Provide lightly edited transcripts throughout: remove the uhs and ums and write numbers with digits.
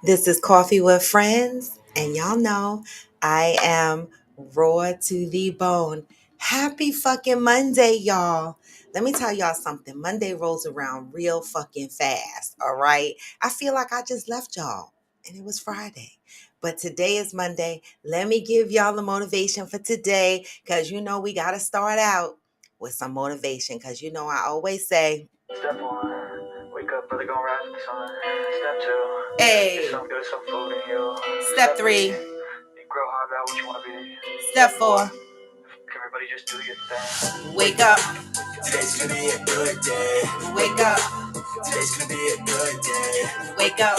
This is Coffee with Friends, and y'all know I am raw to the bone. Happy fucking Monday, y'all. Let me tell y'all something. Monday rolls around real fucking fast, all right? I feel like I just left y'all, and it was Friday. But today is Monday. Let me give y'all the motivation for today, because you know we got to start out with some motivation, because you know I always say, Step one, wake up early, gonna rise with the sun. Step two, hey, get some good, some food in you. Step three, grow hard about what you wanna be. Step four, everybody just do your thing. Wake up. Today's gonna be a good day. Wake up. Today's gonna be a good day. Wake up.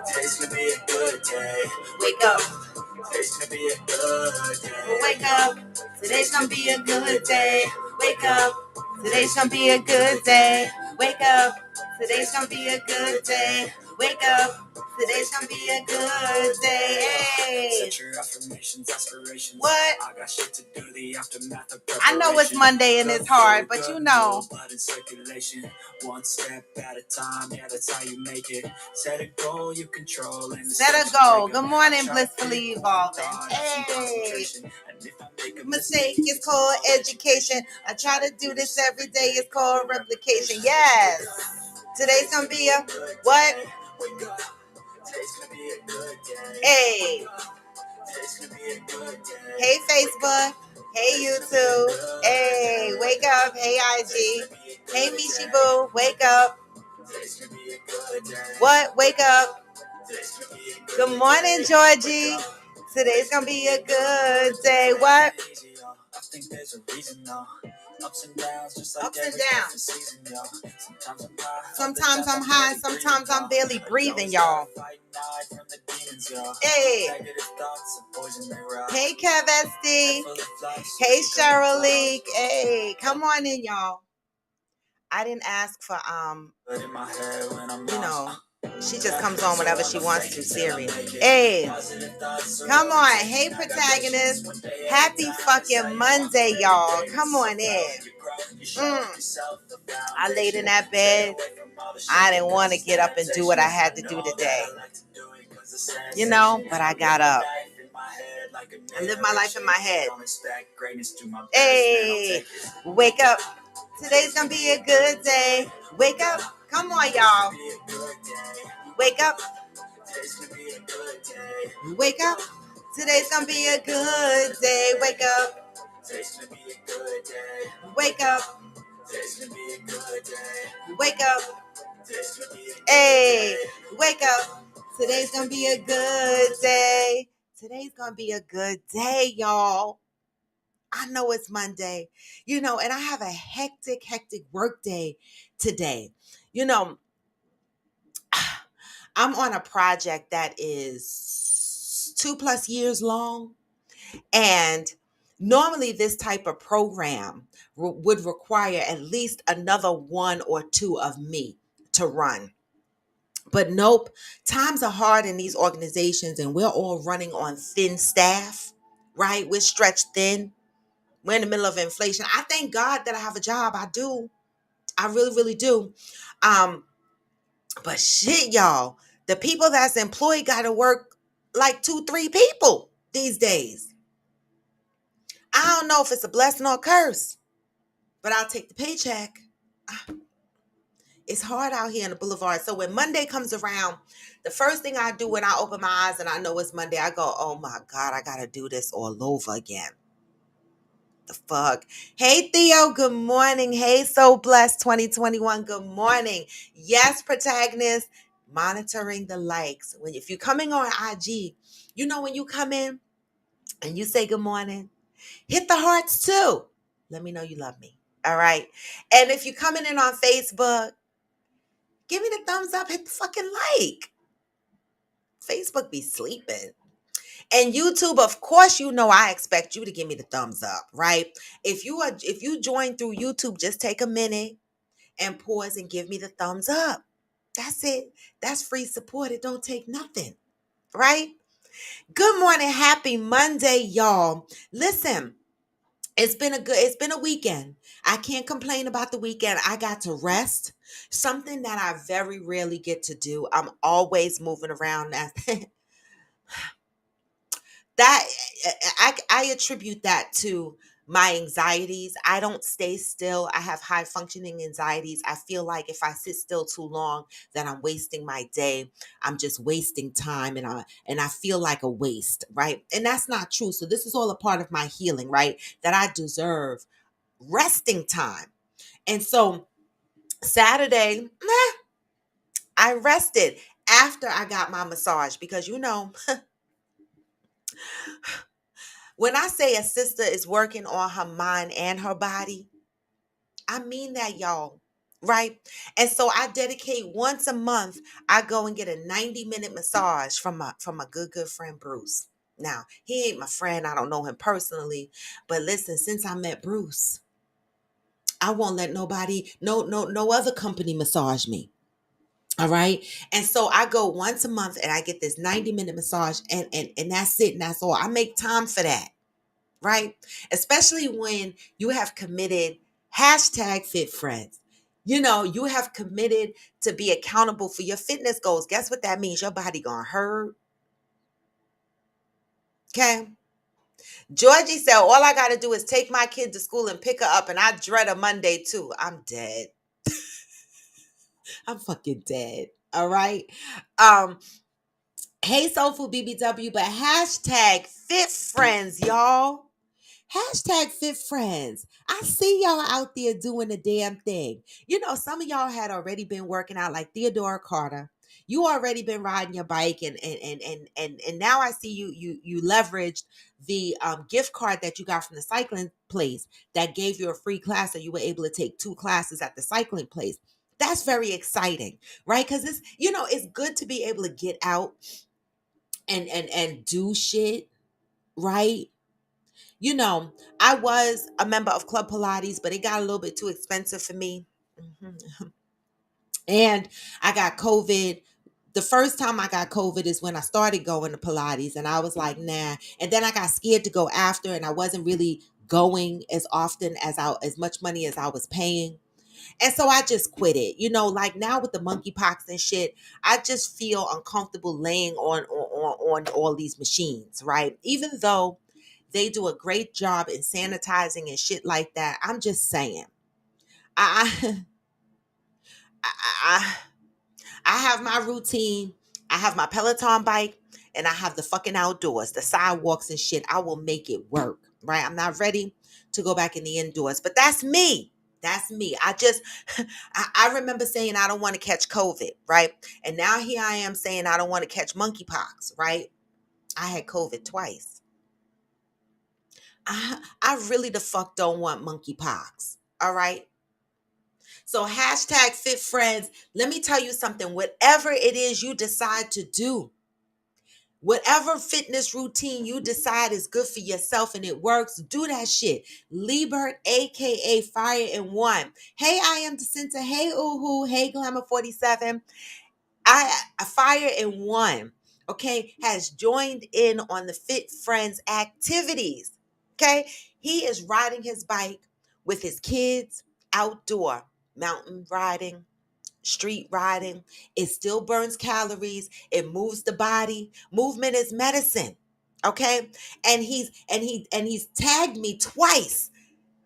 Today's gonna be a good day. Wake up. Today's gonna be a good day. Wake up. Today's gonna be a good day. Wake up. Today's gonna be a good day. Wake up. Today's gonna be a good day. Wake up. Today's gonna be a good day. Hey. Set your affirmations, aspirations. What? I got shit to do, the aftermath of preparation. I know it's Monday and it's hard, but you know. Blood in circulation, one step at a time. Yeah, that's how you make it. Set a goal you control. And set a goal. Good morning, blissfully evolving. Hey. And if I make a mistake, it's called education. I try to do this every day. It's called replication. Yes. Today's gonna be a what? Today's gonna be a good day. Hey. Today's gonna be a good day. Hey Facebook. Hey YouTube. Hey, wake up. Hey IG. Hey Mishi Boo. Wake up. Today's gonna be a good day. What? Wake up. Good morning, Georgie. Today's gonna be a good day. What? I think there's a reason though. Ups and downs, just like ups and downs. Season, yo. Sometimes I'm high, sometimes I'm barely breathing, y'all. Hey. Hey, Kev SD. Hey, Cheryl Leak. Hey, come on in, y'all. I didn't ask for she just comes on whenever she wants to, Siri. Hey, come on. Hey, protagonist. Happy fucking Monday, y'all. Come on in. I laid in that bed. I didn't want to get up and do what I had to do today. But I got up. I live my life in my head. Hey, wake up. Today's gonna be a good day. Wake up. Come on, y'all. Wake up. Wake up. Today's gonna be a good day. Wake up. Wake up. Wake up. Hey, wake up. Today's gonna be a good day. Today's gonna be a good day, y'all. I know it's Monday, and I have a hectic work day today. I'm on a project that is 2+ years long, and normally this type of program would require at least another one or two of me to run. But nope, times are hard in these organizations and we're all running on thin staff, right? We're stretched thin. We're in the middle of inflation. I thank God that I have a job. I do. I really, really do. But shit, y'all, the people that's employed got to work like 2-3 people these days. I don't know if it's a blessing or a curse, but I'll take the paycheck. It's hard out here in the boulevard. So when Monday comes around, the first thing I do when I open my eyes and I know it's Monday, I go, oh my God, I got to do this all over again. The fuck? Hey, Theo, good morning. Hey, So Blessed 2021, good morning. Yes, protagonist, monitoring the likes. If you're coming on IG, when you come in and you say good morning, hit the hearts too. Let me know you love me. All right. And if you're coming in on Facebook, give me the thumbs up, hit the fucking like. Facebook be sleeping. And YouTube, of course, I expect you to give me the thumbs up, right? If you join through YouTube, just take a minute and pause and give me the thumbs up. That's it. That's free support. It don't take nothing, right? Good morning. Happy Monday, y'all. Listen, It's been a weekend. I can't complain about the weekend. I got to rest, something that I very rarely get to do. I'm always moving around. That I attribute that to my anxieties. I don't stay still. I have high functioning anxieties. I feel like if I sit still too long, then I'm wasting my day. I'm just wasting time, and I feel like a waste, right? And that's not true. So this is all a part of my healing, right? That I deserve resting time. And so Saturday, I rested after I got my massage because when I say a sister is working on her mind and her body, I mean that, y'all. Right? And so I dedicate once a month, I go and get a 90-minute massage from a good friend Bruce. Now, he ain't my friend. I don't know him personally, but listen, since I met Bruce, I won't let nobody, no other company massage me. All right. And so I go once a month and I get this 90-minute massage, and that's it. And that's all. I make time for that. Right? Especially when you have committed hashtag fit friends. You have committed to be accountable for your fitness goals. Guess what that means? Your body gonna hurt. Okay. Georgie said, all I gotta do is take my kid to school and pick her up, and I dread a Monday too. I'm dead. I'm fucking dead. All right. Um, hey Soulful BBW, but hashtag fit friends, y'all. Hashtag fit friends. I see y'all out there doing the damn thing. Some of y'all had already been working out like Theodora Carter. You already been riding your bike, and now I see you leveraged the gift card that you got from the cycling place that gave you a free class, so you were able to take 2 classes at the cycling place. That's very exciting, right? Because it's good to be able to get out and do shit, right? You know, I was a member of Club Pilates, but it got a little bit too expensive for me. Mhm. And I got COVID. The first time I got COVID is when I started going to Pilates, and I was like, nah. And then I got scared to go after, and I wasn't really going as often as much money as I was paying. And so I just quit it. Like now with the monkeypox and shit, I just feel uncomfortable laying on all these machines, right? Even though they do a great job in sanitizing and shit like that. I'm just saying. I I, I, I have my routine. I have my Peloton bike, and I have the fucking outdoors, the sidewalks and shit. I will make it work, right? I'm not ready to go back in the indoors, but that's me. That's me. I remember saying I don't want to catch COVID, right? And now here I am saying I don't want to catch monkeypox, right? I had COVID twice. I really the fuck don't want monkeypox. All right. So hashtag fit friends. Let me tell you something. Whatever it is you decide to do, whatever fitness routine you decide is good for yourself and it works, do that shit. Liebert, aka Fire in One. Hey, I am Jacinta. Hey, Uhu. Hey, Glamour 47. I Fire in One, okay, has joined in on the Fit Friends activities. Okay, he is riding his bike with his kids outdoor, mountain riding, street riding. It still burns calories. It moves the body. Movement is medicine. Okay, and he's tagged me twice.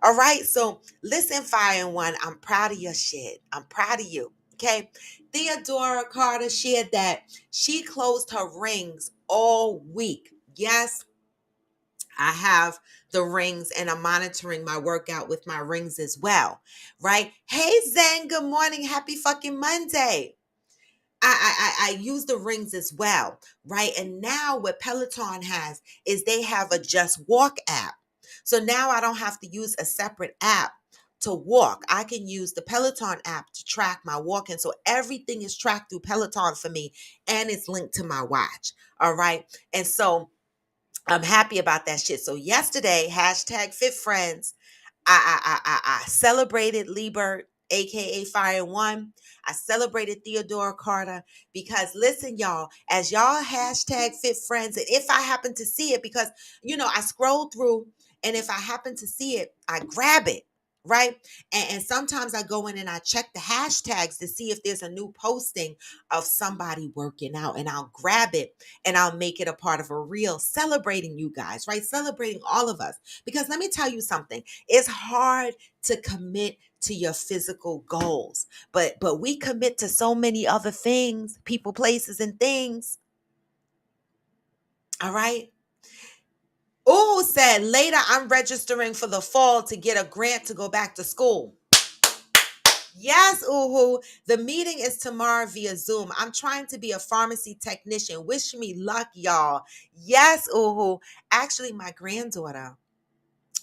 All right. So listen, Fire and One, I'm proud of your shit. I'm proud of you. Okay. Theodora Carter shared that she closed her rings all week. Yes, I have the rings and I'm monitoring my workout with my rings as well. Right. Hey, Zen. Good morning. Happy fucking Monday. I use the rings as well, right? And now what Peloton has is they have a Just Walk app. So now I don't have to use a separate app to walk. I can use the Peloton app to track my walking. So everything is tracked through Peloton for me and it's linked to my watch. All right. And so I'm happy about that shit. So yesterday, hashtag Fit Friends, I celebrated Liebert, aka Fire One. I celebrated Theodora Carter because listen, y'all, as y'all hashtag Fit Friends, and if I happen to see it, because I scroll through And if I happen to see it, I grab it. Right. And sometimes I go in and I check the hashtags to see if there's a new posting of somebody working out, and I'll grab it and I'll make it a part of a reel celebrating you guys, right? Celebrating all of us. Because let me tell you something, it's hard to commit to your physical goals, but we commit to so many other things, people, places, and things. All right. Uhu said, later I'm registering for the fall to get a grant to go back to school. Yes, Uhu. The meeting is tomorrow via Zoom. I'm trying to be a pharmacy technician. Wish me luck, y'all. Yes, Uhu. Actually, my granddaughter,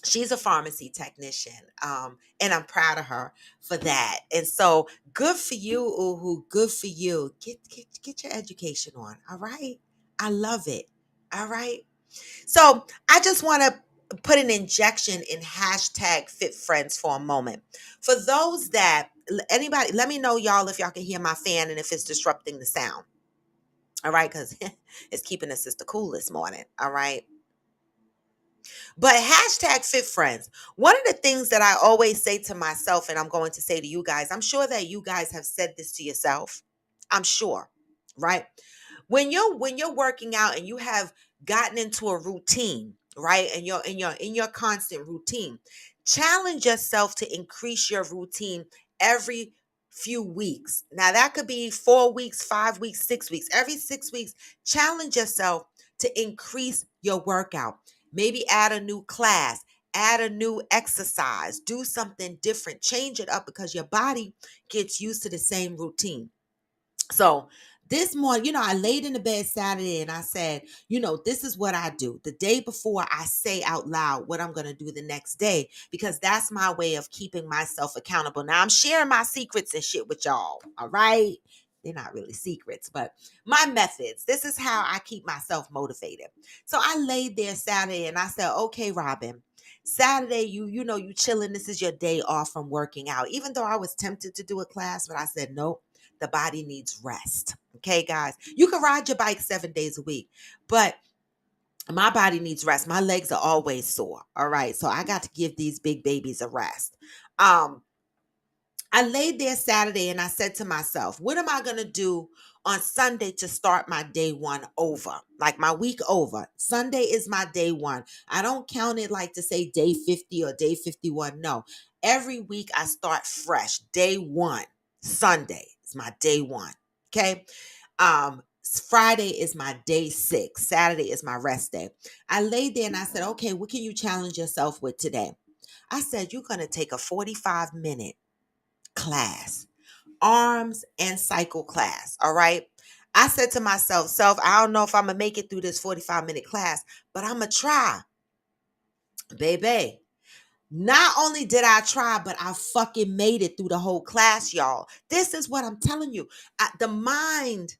she's a pharmacy technician. And I'm proud of her for that. And so good for you, Uhu. Good for you. Get your education on. All right. I love it. All right. So I just want to put an injection in hashtag Fit Friends for a moment. For those that, anybody, let me know, y'all, if y'all can hear my fan and if it's disrupting the sound. All right, because it's keeping the sister cool this morning. All right. But hashtag Fit Friends. One of the things that I always say to myself, and I'm going to say to you guys, I'm sure that you guys have said this to yourself. I'm sure, right? When you're working out and you have gotten into a routine, right? And you're in your constant routine, challenge yourself to increase your routine every few weeks. Now that could be 4 weeks, 5 weeks, 6 weeks. Every 6 weeks, challenge yourself to increase your workout. Maybe add a new class, add a new exercise, do something different, change it up because your body gets used to the same routine. So this morning, I laid in the bed Saturday and I said, this is what I do. The day before, I say out loud what I'm going to do the next day because that's my way of keeping myself accountable. Now, I'm sharing my secrets and shit with y'all, all right? They're not really secrets, but my methods. This is how I keep myself motivated. So I laid there Saturday and I said, okay, Robin, Saturday, you chilling. This is your day off from working out. Even though I was tempted to do a class, but I said, nope. The body needs rest. Okay, guys. You can ride your bike 7 days a week, but my body needs rest. My legs are always sore. All right. So I got to give these big babies a rest. Um, I laid there Saturday and I said to myself, what am I going to do on Sunday to start my day one over? Like my week over. Sunday is my day one. I don't count it like to say day 50 or day 51. No. Every week I start fresh. Day one. Sunday is my day one. Okay. Friday is my day 6. Saturday is my rest day. I laid there and I said, okay, what can you challenge yourself with today? I said, you're going to take a 45-minute class, arms and cycle class. All right. I said to myself, I don't know if I'm going to make it through this 45-minute class, but I'm going to try, baby. Not only did I try, but I fucking made it through the whole class, y'all. This is what I'm telling you. The mind,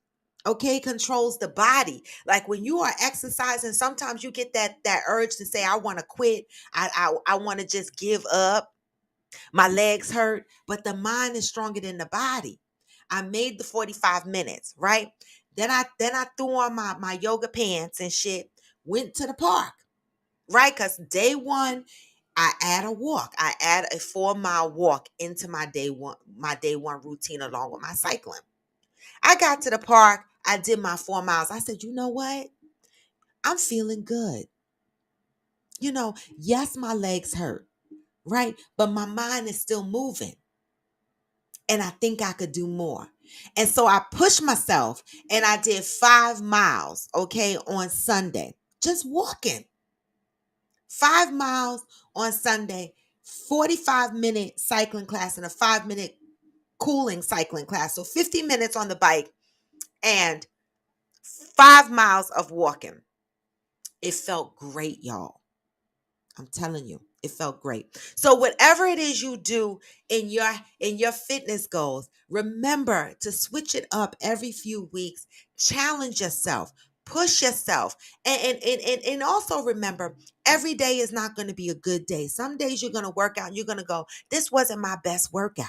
okay, controls the body. Like when you are exercising, sometimes you get that urge to say, I want to quit. I want to just give up. My legs hurt, but the mind is stronger than the body. I made the 45 minutes, right? Then I threw on my yoga pants and shit, went to the park, right? Because day one, I add a walk. I add a 4-mile walk into my day one routine along with my cycling. I got to the park, I did my 4 miles. I said, you know what? I'm feeling good. Yes, my legs hurt, right? But my mind is still moving. And I think I could do more. And so I pushed myself and I did 5 miles, okay, on Sunday, just walking 5 miles on Sunday, 45-minute cycling class and a 5-minute cooling cycling class. So 50 minutes on the bike and 5 miles of walking. It felt great, y'all. I'm telling you, it felt great. So whatever it is you do in your fitness goals, remember to switch it up every few weeks. Challenge yourself, push yourself, and also remember, every day is not going to be a good day. Some days you're going to work out and you're going to go, this wasn't my best workout.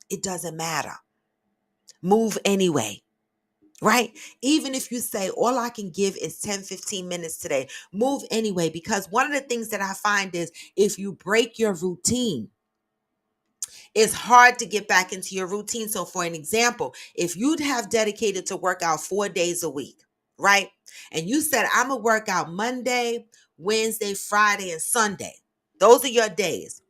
It doesn't matter. Move anyway. right? Even if you say, all I can give is 10, 15 minutes today, move anyway. Because one of the things that I find is if you break your routine, it's hard to get back into your routine. So for an example, if you'd have dedicated to work out 4 days a week, right? And you said, I'm going to work out Monday, Wednesday, Friday, and Sunday. Those are your days.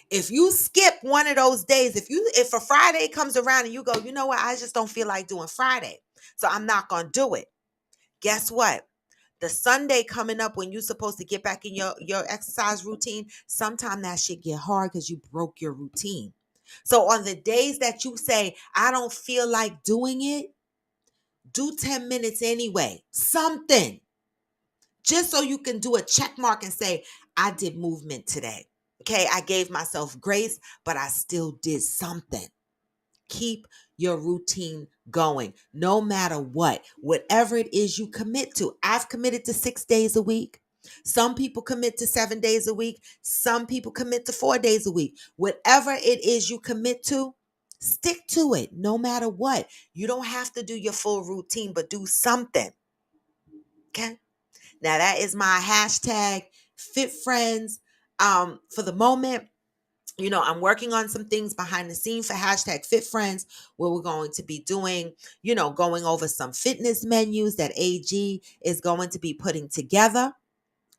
If you skip one of those days, if a Friday comes around and you go, you know what, I just don't feel like doing Friday, so I'm not going to do it. Guess what? The Sunday coming up when you're supposed to get back in your exercise routine, sometimes that shit get hard because you broke your routine. So on the days that you say, I don't feel like doing it, do 10 minutes anyway. Something. Just so you can do a check mark and say, I did movement today. Okay, I gave myself grace, but I still did something. Keep your routine going, no matter what. Whatever it is you commit to. I've committed to 6 days a week. Some people commit to 7 days a week. Some people commit to 4 days a week. Whatever it is you commit to, stick to it, no matter what. You don't have to do your full routine, but do something. Okay? Now that is my hashtag Fit Friends. For the moment, I'm working on some things behind the scenes for hashtag Fit Friends, where we're going to be doing, going over some fitness menus that AG is going to be putting together.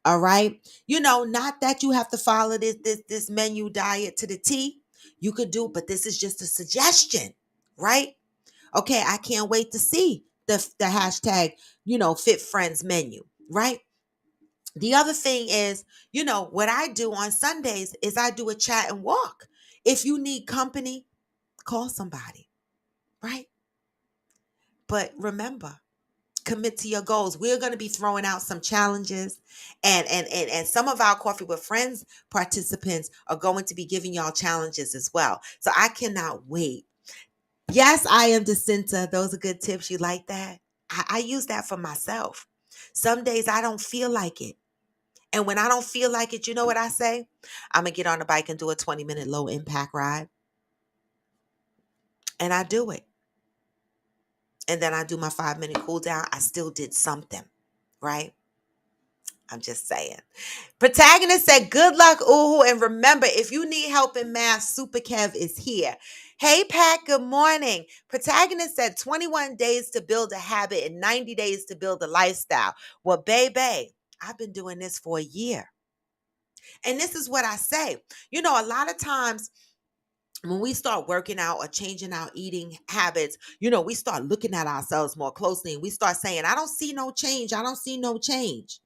All right. Not that you have to follow this menu diet to the T. You could do, but this is just a suggestion, right? Okay, I can't wait to see the hashtag, Fit Friends menu, right? The other thing is, what I do on Sundays is I do a chat and walk. If you need company, call somebody, right? But remember, commit to your goals. We're going to be throwing out some challenges, and some of our Coffee with Friends participants are going to be giving y'all challenges as well. So I cannot wait. Yes, I am Jacinta. Those are good tips. You like that? I use that for myself. Some days I don't feel like it. And when I don't feel like it, you know what I say? I'm going to get on the bike and do a 20-minute low impact ride. And I do it. And then I do my 5-minute cool down. I still did something, right? I'm just saying. Protagonist said, good luck, ooh. And remember, if you need help in math, Super Kev is here. Hey, Pat, good morning. Protagonist said 21 days to build a habit and 90 days to build a lifestyle. Well, baby, I've been doing this for a year. And this is what I say. A lot of times when we start working out or changing our eating habits, we start looking at ourselves more closely and we start saying, I don't see no change. I don't see no change.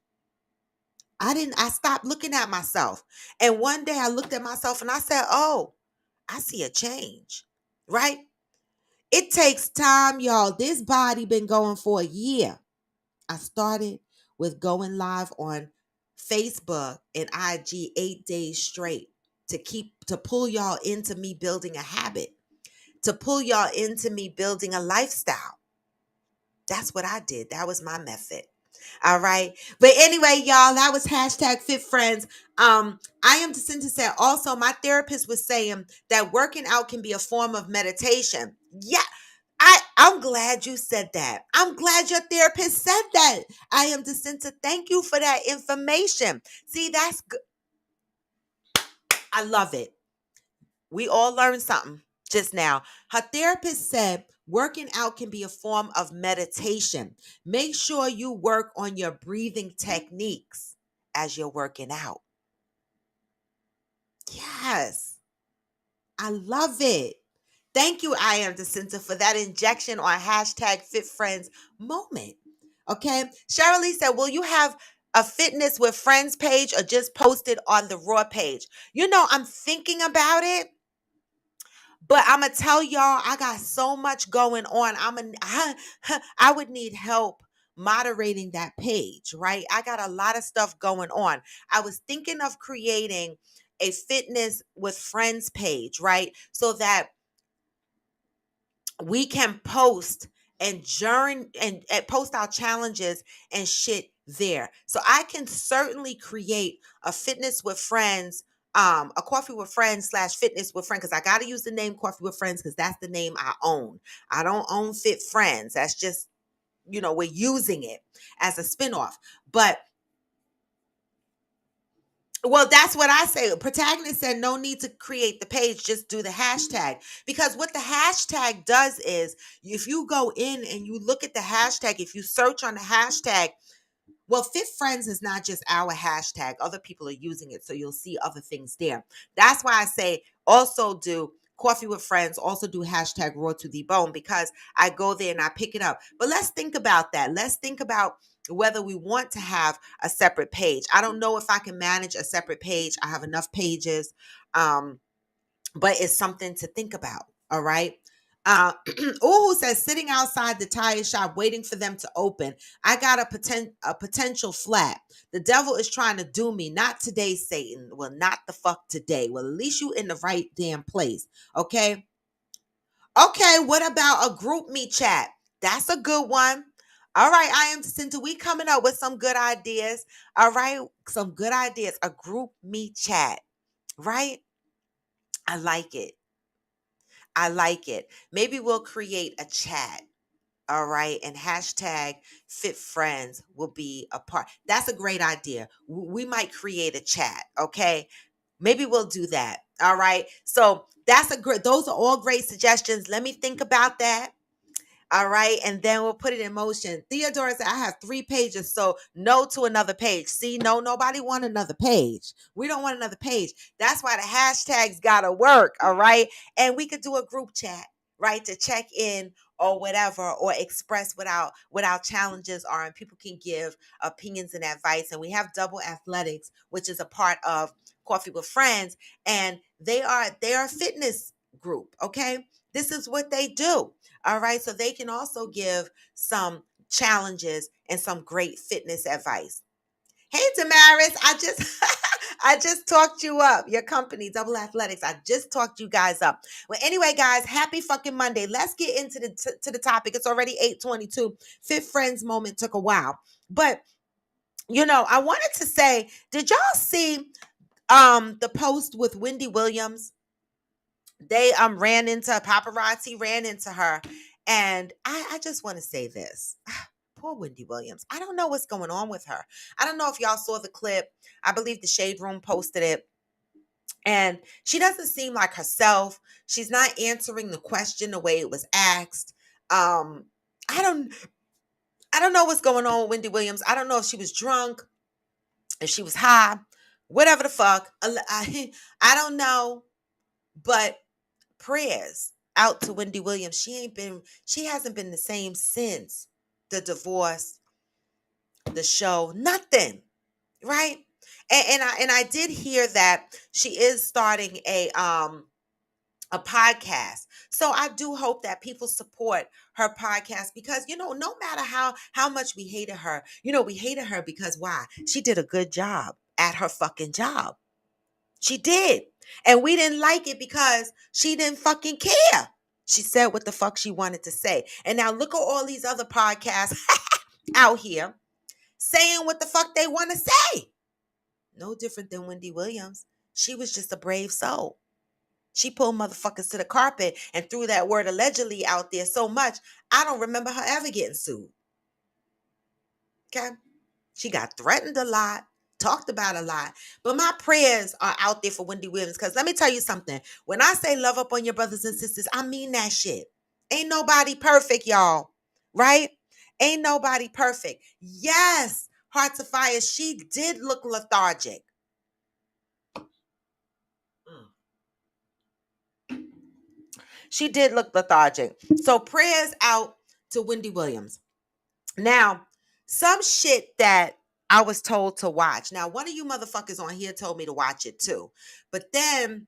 I stopped looking at myself. And one day I looked at myself and I said, oh, I see a change, right? It takes time, y'all. This body been going for a year. I started with going live on Facebook and IG 8 days straight to pull y'all into me building a habit, to pull y'all into me building a lifestyle. That's what I did. That was my method. All right. But anyway, y'all, that was hashtag Fit Friends. I am Jacinta said also, my therapist was saying that working out can be a form of meditation. Yeah. I'm glad you said that. I'm glad your therapist said that. I am Jacinta. Thank you for that information. See, that's good. I love it. We all learned something just now. Her therapist said working out can be a form of meditation. Make sure you work on your breathing techniques as you're working out. Yes, I love it. Thank you, I am Jacinta, for that injection on hashtag Fit Friends moment. Okay. Cheryl Lee said, will you have a Fitness with Friends page or just post it on the Raw page? I'm thinking about it. But I'm going to tell y'all, I got so much going on. I would need help moderating that page, right? I got a lot of stuff going on. I was thinking of creating a Fitness with Friends page, right? So that we can post and post our challenges and shit there. So I can certainly create a Fitness with Friends, a Coffee with Friends / Fitness with Friends, because I got to use the name Coffee with Friends because that's the name I own. I don't own Fit Friends. That's just we're using it as a spinoff. But well, that's what I say. Protagonist said no need to create the page, just do the hashtag. Because what the hashtag does is if you go in and you look at the hashtag, if you search on the hashtag, well, Fit Friends is not just our hashtag. Other people are using it, so you'll see other things there. That's why I say also do Coffee with Friends, also do hashtag Raw to the Bone, because I go there and I pick it up. But let's think about that. Let's think about whether we want to have a separate page. I don't know if I can manage a separate page. I have enough pages, but it's something to think about. All right. Who says sitting outside the tire shop waiting for them to open. I got a potential flat. The devil is trying to do me. Not today, Satan. Well, not the fuck today. Well, at least you in the right damn place. Okay. Okay. What about a group me chat? That's a good one. All right, I am Cinta. We coming up with some good ideas. All right, some good ideas. A group me chat. Right? I like it. I like it. Maybe we'll create a chat. All right. And hashtag Fit Friends will be a part. That's a great idea. We might create a chat. Okay. Maybe we'll do that. All right. So those are all great suggestions. Let me think about that. All right. And then we'll put it in motion. Theodora said, I have 3 pages. So no to another page. See, no, nobody want another page. We don't want another page. That's why the hashtags got to work. All right. And we could do a group chat, right, to check in or whatever, or express what our challenges are. And people can give opinions and advice. And we have Double Athletics, which is a part of Coffee with Friends. And they are a fitness group. Okay. This is what they do. All right. So they can also give some challenges and some great fitness advice. Hey, Damaris, I just talked you up. Your company, Double Athletics. I just talked you guys up. Well, anyway, guys, happy fucking Monday. Let's get into to the topic. It's already 8:22. Fit Friends moment took a while. But I wanted to say, did y'all see the post with Wendy Williams? They paparazzi ran into her. And I just want to say this. Poor Wendy Williams. I don't know what's going on with her. I don't know if y'all saw the clip. I believe the Shade Room posted it. And she doesn't seem like herself. She's not answering the question the way it was asked. Um, I don't know what's going on with Wendy Williams. I don't know if she was drunk, if she was high, whatever the fuck. I don't know. But prayers out to Wendy Williams. She hasn't been the same since the divorce, the show, nothing, right? And I did hear that she is starting a podcast. So I do hope that people support her podcast, because no matter how much we hated her, we hated her because why? She did a good job at her fucking job. She did. And we didn't like it because she didn't fucking care. She said what the fuck she wanted to say. And now look at all these other podcasts out here saying what the fuck they want to say. No different than Wendy Williams. She was just a brave soul. She pulled motherfuckers to the carpet and threw that word allegedly out there so much, I don't remember her ever getting sued. Okay? She got threatened a lot, talked about a lot. But my prayers are out there for Wendy Williams, because let me tell you something. When I say love up on your brothers and sisters, I mean that shit. Ain't nobody perfect, y'all. Right? Ain't nobody perfect. Yes, Hearts of Fire, she did look lethargic. She did look lethargic. So prayers out to Wendy Williams. Now, some shit that I was told to watch. Now, one of you motherfuckers on here told me to watch it too. But then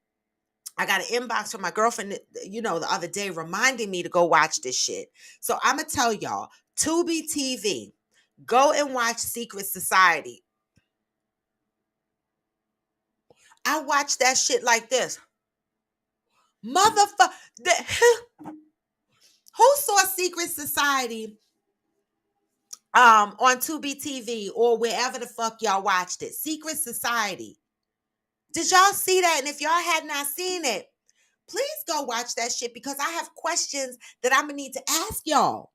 I got an inbox from my girlfriend, the other day reminding me to go watch this shit. So I'm going to tell y'all, Tubi TV, go and watch Secret Society. I watched that shit like this. Motherfucker. Who saw Secret Society on Tubi TV or wherever the fuck y'all watched it? Secret Society. Did y'all see that? And if y'all had not seen it, please go watch that shit, because I have questions that I'm going to need to ask y'all.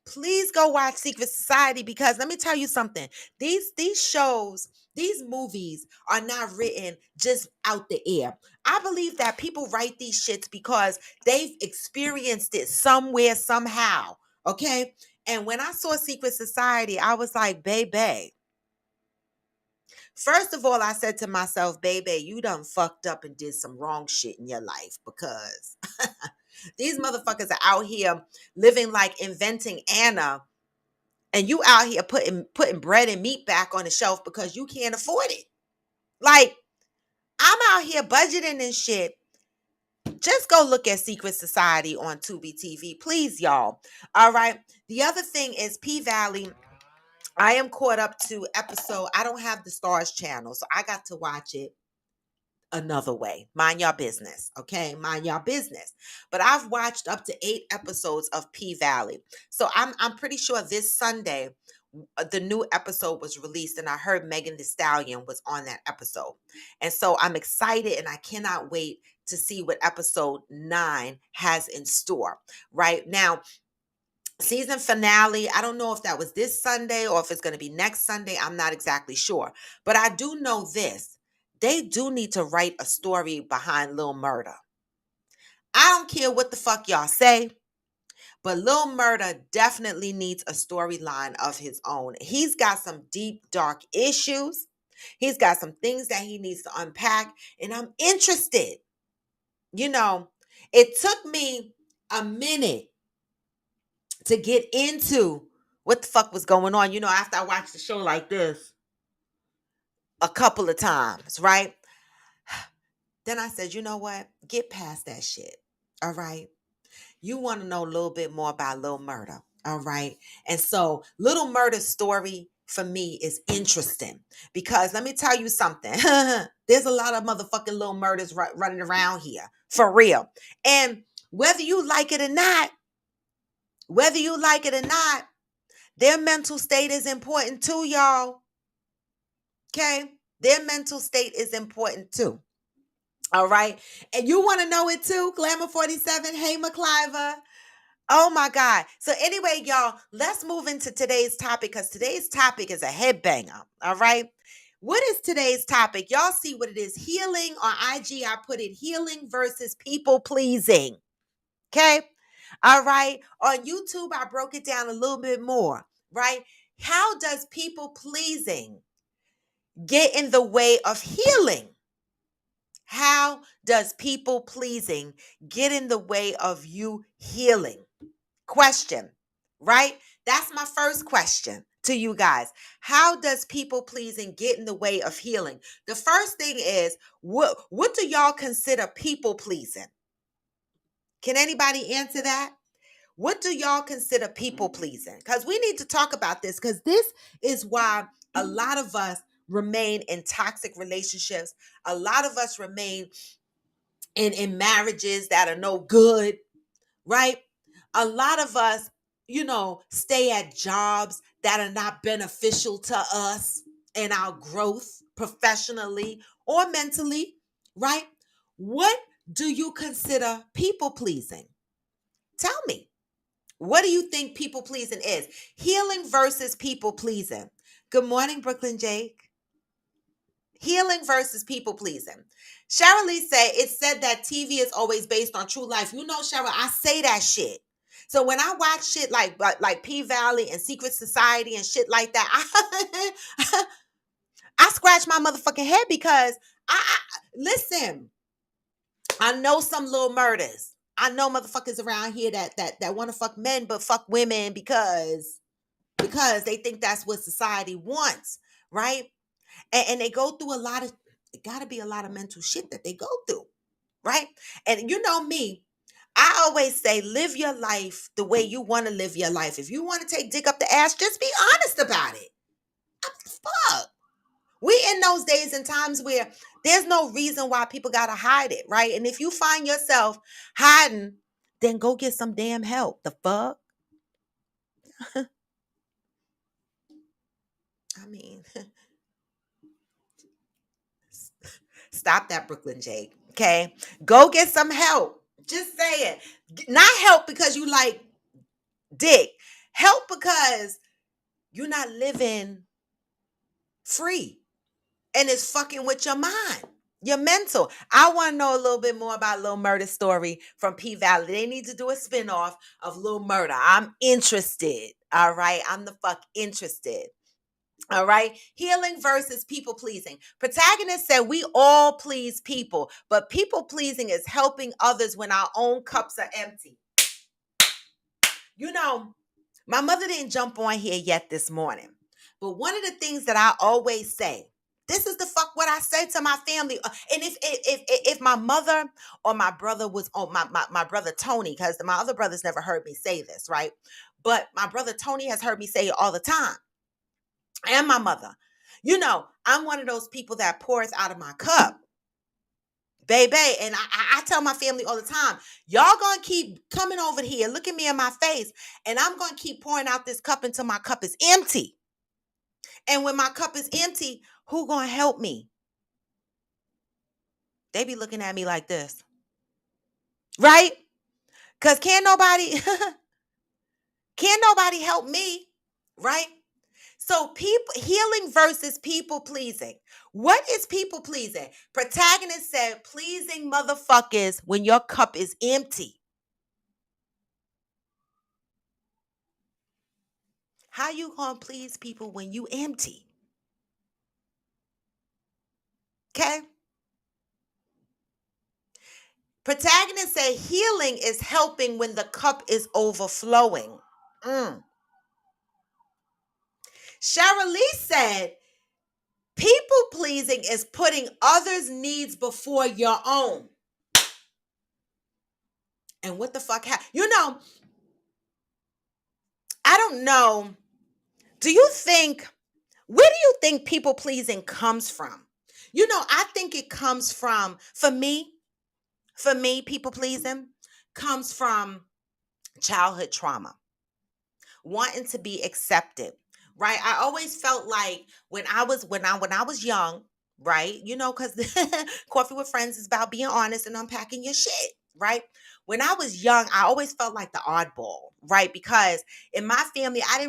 please go watch Secret Society, because let me tell you something. These shows, these movies are not written just out the air. I believe that people write these shits because they've experienced it somewhere, somehow. Okay? And when I saw Secret Society, I was like, baby. First of all, I said to myself, baby, you done fucked up and did some wrong shit in your life, because these motherfuckers are out here living like inventing Anna, and you out here putting bread and meat back on the shelf because you can't afford it. Like, I'm out here budgeting and shit. Just go look at Secret Society on Tubi TV, please, y'all. All right. The other thing is P Valley. I am caught up to episode. I don't have the Stars channel, so I got to watch it another way. Mind your business, okay? Mind your business. But I've watched up to 8 episodes of P Valley. So I'm pretty sure this Sunday the new episode was released, and I heard Megan Thee Stallion was on that episode. And so I'm excited, and I cannot wait to see what episode 9 has in store. Right now, season finale, I don't know if that was this Sunday or if it's going to be next Sunday. I'm not exactly sure. But I do know this. They do need to write a story behind Lil Murda. I don't care what the fuck y'all say, but Lil Murda definitely needs a storyline of his own. He's got some deep, dark issues. He's got some things that he needs to unpack, and I'm interested. You know, it took me a minute to get into what the fuck was going on, after I watched the show like this a couple of times, right? Then I said, you know what? Get past that shit. All right. You want to know a little bit more about Lil Murda. All right. And so Little Murda's story for me is interesting, because let me tell you something. There's a lot of motherfucking Lil Murdas running around here for real. And whether you like it or not, their mental state is important too, y'all. Okay? Their mental state is important too. All right? And you want to know it too? Glamour 47, hey, McCliver. Oh my God. So anyway, y'all, let's move into today's topic, because today's topic is a headbanger. All right? What is today's topic? Y'all see what it is. Healing. On IG, I put it healing versus people pleasing. Okay? All right. On YouTube, I broke it down a little bit more, right? How does people pleasing get in the way of healing? How does people pleasing get in the way of you healing? Question, right? That's my first question to you guys. How does people pleasing get in the way of healing? The first thing is, what do y'all consider people pleasing? Can anybody answer that? What do y'all consider people pleasing? Because we need to talk about this, because this is why a lot of us remain in toxic relationships. A lot of us remain in marriages that are no good, right? A lot of us, stay at jobs that are not beneficial to us and our growth professionally or mentally, right? What do you consider people pleasing? Tell me. What do you think people pleasing is? Healing versus people pleasing. Good morning, Brooklyn Jake. Healing versus people pleasing. Cheryl Lee said, it said that TV is always based on true life. You know, Cheryl, I say that shit. So when I watch shit like P Valley and Secret Society and shit like that, I scratch my motherfucking head, because I listen, I know some little murders. I know motherfuckers around here that want to fuck men but fuck women because they think that's what society wants, right? And they go through it gotta be a lot of mental shit that they go through, right? And you know me, I always say, live your life the way you want to live your life. If you want to take dick up the ass, just be honest about it. Fuck. We in those days and times where there's no reason why people gotta hide it, right? And if you find yourself hiding, then go get some damn help. The fuck? I mean, stop that, Brooklyn Jake. Okay? Go get some help. Just say it. Not help because you like dick. Help because you're not living free. And it's fucking with your mind, your mental. I want to know a little bit more about Lil Murder story from P Valley. They need to do a spinoff of Lil Murder. I'm interested. All right. I'm the fuck interested. All right. Healing versus people pleasing. Protagonist said we all please people, but people pleasing is helping others when our own cups are empty. You know, my mother didn't jump on here yet this morning, but one of the things that I always say, this is the fuck what I say to my family. And if my mother or my brother was on my brother Tony, because my other brothers never heard me say this, right? But my brother Tony has heard me say it all the time. And my mother. You know, I'm one of those people that pours out of my cup. Baby, and I tell my family all the time, y'all gonna keep coming over here, looking me in my face, and I'm gonna keep pouring out this cup until my cup is empty. And when my cup is empty, who gonna help me? They be looking at me like this, right? Cause can't nobody help me, right? So people healing versus people pleasing. What is people pleasing? Protagonist said pleasing motherfuckers when your cup is empty. How you gonna please people when you empty? Okay? Protagonist said healing is helping when the cup is overflowing. Cheryl Lee said people pleasing is putting others' needs before your own. And what the fuck happened? You know, I don't know. Do you think, where do you think people pleasing comes from? You know, I think it comes from, for me, people pleasing comes from childhood trauma, wanting to be accepted, right? I always felt like when I was young, right? You know, because Coffee with Friends is about being honest and unpacking your shit, right? When I was young, I always felt like the oddball, right? Because in my family, I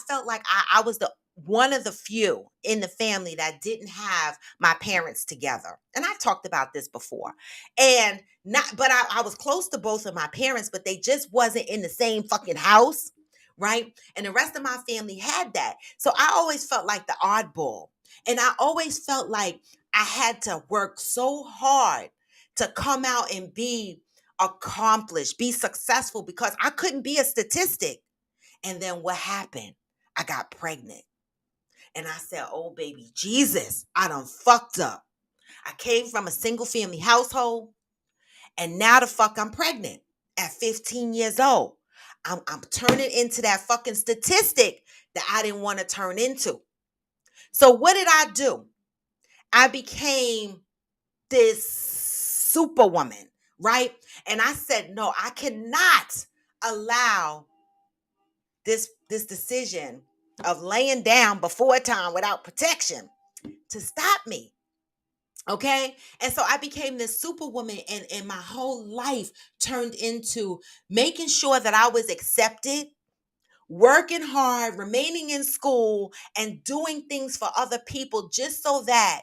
felt like I was the one of the few in the family that didn't have my parents together. And I've talked about this before. And not, but I was close to both of my parents, but they just wasn't in the same fucking house, right? And the rest of my family had that. So I always felt like the oddball. And I always felt like I had to work so hard to come out and be accomplished, be successful, because I couldn't be a statistic. And then what happened? I got pregnant. And I said, oh, baby, Jesus, I done fucked up. I came from a single family household. And now the fuck I'm pregnant at 15 years old. I'm turning into that fucking statistic that I didn't want to turn into. So what did I do? I became this superwoman, right? And I said, no, I cannot allow this decision of laying down before time without protection to stop me. Okay. And so I became this superwoman, and my whole life turned into making sure that I was accepted, working hard, remaining in school, and doing things for other people just so that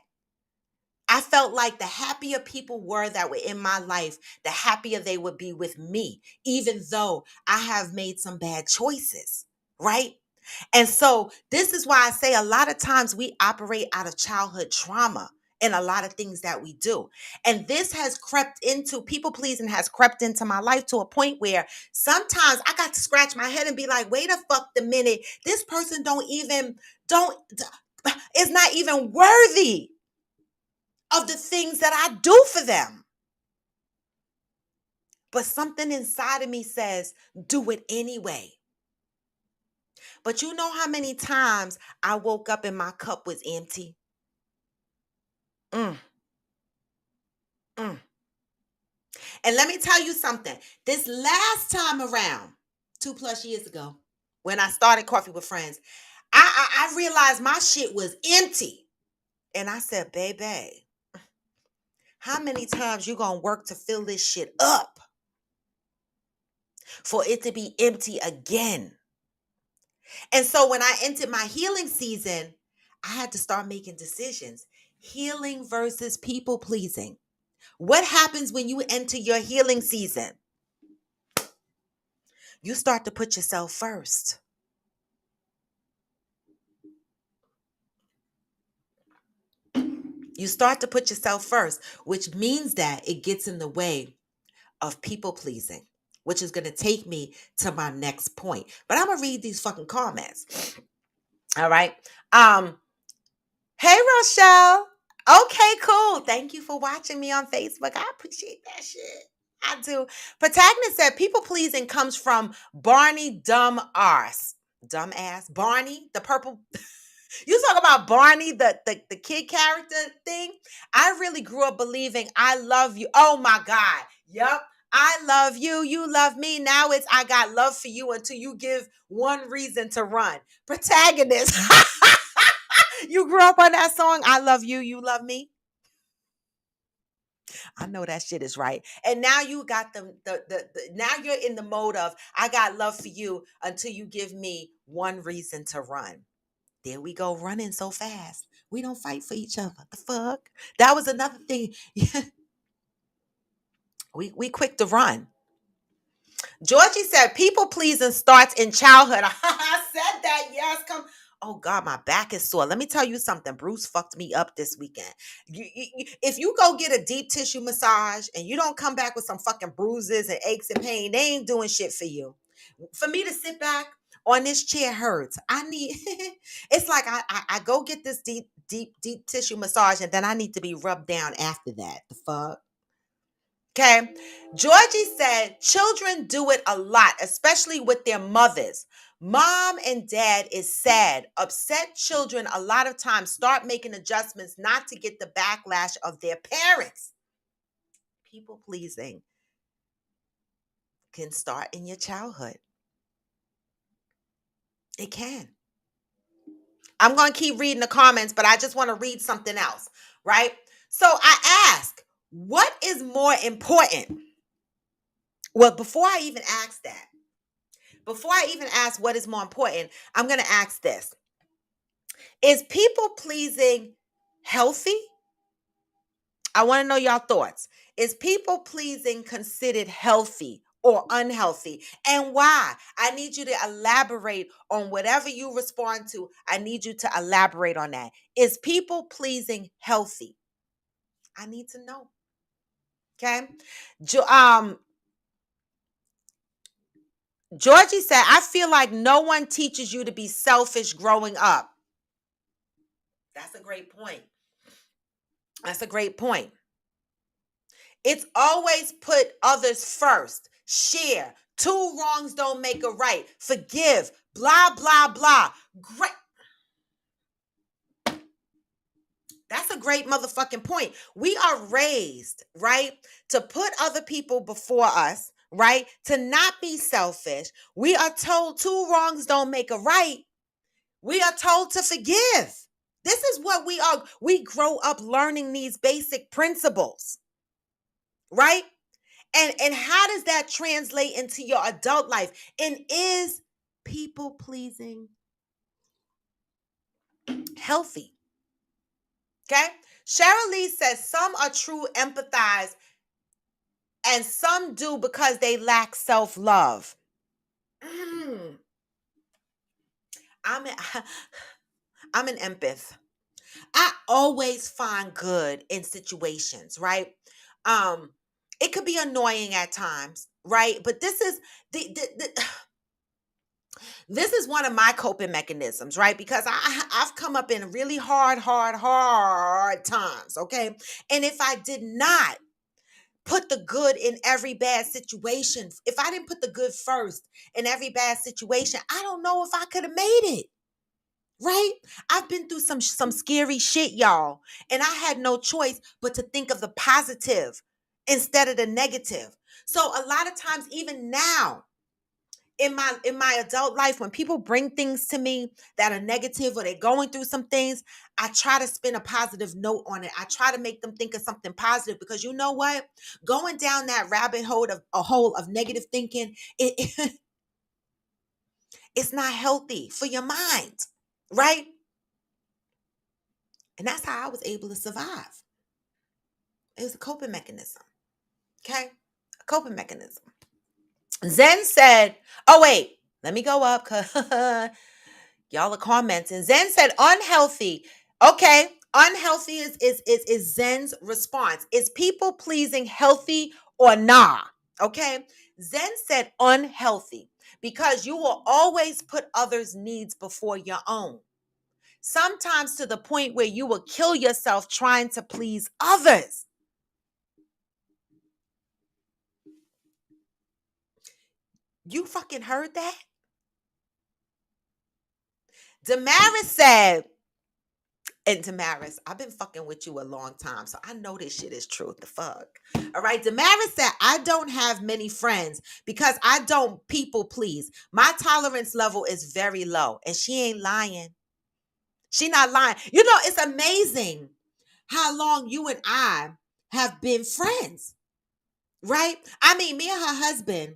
I felt like the happier people were that were in my life, the happier they would be with me, even though I have made some bad choices. Right. And so this is why I say a lot of times we operate out of childhood trauma in a lot of things that we do. And this has crept into, people pleasing has crept into my life to a point where sometimes I got to scratch my head and be like, wait a fuck the minute. This person is not even worthy of the things that I do for them. But something inside of me says, do it anyway. But you know how many times I woke up and my cup was empty? Mm, mm. And let me tell you something. This last time around, 2+ years ago, when I started Coffee with Friends, I realized my shit was empty. And I said, baby, how many times you gonna work to fill this shit up for it to be empty again? And so when I entered my healing season, I had to start making decisions. Healing versus people pleasing. What happens when you enter your healing season? You start to put yourself first. You start to put yourself first, which means that it gets in the way of people pleasing, which is going to take me to my next point. But I'm going to read these fucking comments. All right. Hey, Rochelle. Okay, cool. Thank you for watching me on Facebook. I appreciate that shit. I do. Protagonist said people pleasing comes from Barney Dumb Arse. Dumbass. Barney, the purple. You talk about Barney, the kid character thing. I really grew up believing I love you. Oh my God. Yup. I love you. You love me. Now it's I got love for you until you give one reason to run. Protagonist. You grew up on that song, I love you, you love me. I know that shit is right. And now you got now you're in the mode of I got love for you until you give me one reason to run. There we go, running so fast. We don't fight for each other. The fuck? That was another thing. we quick to run. Georgie said people pleasing starts in childhood. I said that. Yes, come. Oh God, my back is sore. Let me tell you something. Bruce fucked me up this weekend. If you go get a deep tissue massage and you don't come back with some fucking bruises and aches and pain, they ain't doing shit for you. For me to sit back on this chair hurts. I need. It's like I go get this deep tissue massage and then I need to be rubbed down after that. The fuck. Okay. Georgie said children do it a lot, especially with their mothers. Mom and dad is sad. Upset children a lot of times start making adjustments not to get the backlash of their parents. People pleasing can start in your childhood. It can. I'm going to keep reading the comments, but I just want to read something else, right? So I ask, what is more important? Well, before I even ask what is more important, I'm going to ask this. Is people pleasing healthy? I want to know y'all thoughts. Is people pleasing considered healthy or unhealthy? And why? I need you to elaborate on whatever you respond to. I need you to elaborate on that. Is people pleasing healthy? I need to know. Okay. Georgie said, I feel like no one teaches you to be selfish growing up. That's a great point. That's a great point. It's always put others first. Share. Two wrongs don't make a right. Forgive. Blah, blah, blah. Great. That's a great motherfucking point. We are raised, right, to put other people before us, right, to not be selfish. We are told two wrongs don't make a right. We are told to forgive. This is what we are. We grow up learning these basic principles, right? And how does that translate into your adult life? And is people pleasing healthy? Okay. Cheryl Lee says some are true empathize and some do because they lack self-love. I'm an empath. I always find good in situations, right? It could be annoying at times, right? But this is this is one of my coping mechanisms, right? Because I've come up in really hard times, okay? And if I did not put the good in every bad situation, if I didn't put the good first in every bad situation, I don't know if I could have made it. Right? I've been through some scary shit, y'all. And I had no choice but to think of the positive instead of the negative. So a lot of times, even now, in my adult life, when people bring things to me that are negative or they're going through some things, I try to spin a positive note on it. I try to make them think of something positive because you know what? Going down that rabbit hole of negative thinking, It's not healthy for your mind, right? And that's how I was able to survive. It was a coping mechanism, okay? A coping mechanism. Zen said, oh, wait, let me go up because y'all are commenting. Zen said, unhealthy. Okay, unhealthy is Zen's response. Is people pleasing healthy or nah? Okay, Zen said unhealthy because you will always put others' needs before your own. Sometimes to the point where you will kill yourself trying to please others. You fucking heard that? Damaris said, and Damaris, I've been fucking with you a long time, so I know this shit is true. The fuck? All right. Damaris said, I don't have many friends because I don't people please. My tolerance level is very low. And she ain't lying. She not lying. You know, it's amazing how long you and I have been friends, right? I mean, me and her husband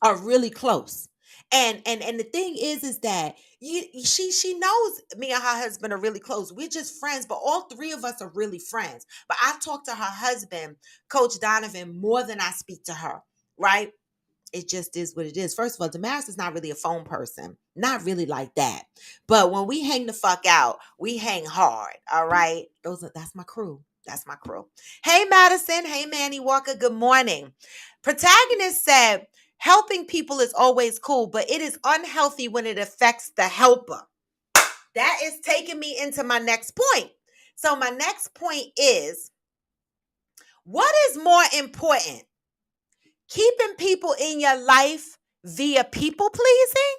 are really close. And the thing is that she knows me and her husband are really close. We're just friends, but all three of us are really friends. But I talk to her husband, Coach Donovan, more than I speak to her, right? It just is what it is. First of all, Damaris is not really a phone person. Not really like that. But when we hang the fuck out, we hang hard. All right. That's my crew. That's my crew. Hey, Madison. Hey, Manny Walker. Good morning. Protagonist said, helping people is always cool, but it is unhealthy when it affects the helper. That is taking me into my next point. So my next point is, what is more important? Keeping people in your life via people pleasing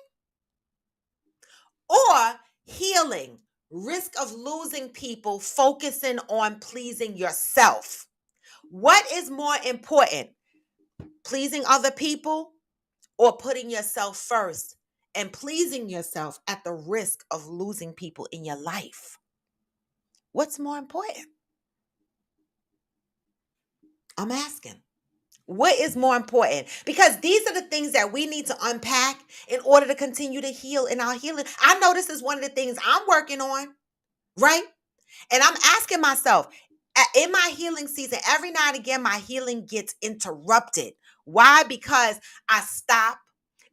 or healing, risk of losing people, focusing on pleasing yourself? What is more important? Pleasing other people or putting yourself first and pleasing yourself at the risk of losing people in your life? What's more important? I'm asking. What is more important? Because these are the things that we need to unpack in order to continue to heal in our healing. I know this is one of the things I'm working on, right? And I'm asking myself, in my healing season, every now and again, my healing gets interrupted. Why? Because I stop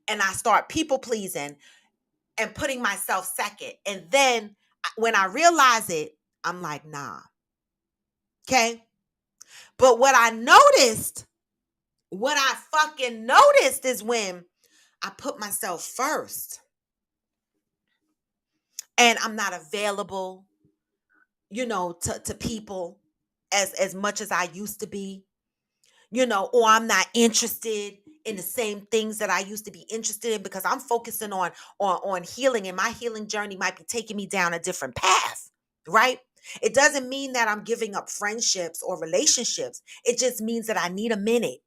and I start people pleasing and putting myself second. And then when I realize it, I'm like, nah. Okay. But what I fucking noticed is when I put myself first and I'm not available, to people as much as I used to be, or I'm not interested in the same things that I used to be interested in because I'm focusing on healing, and my healing journey might be taking me down a different path, right? It doesn't mean that I'm giving up friendships or relationships. It just means that I need a minute.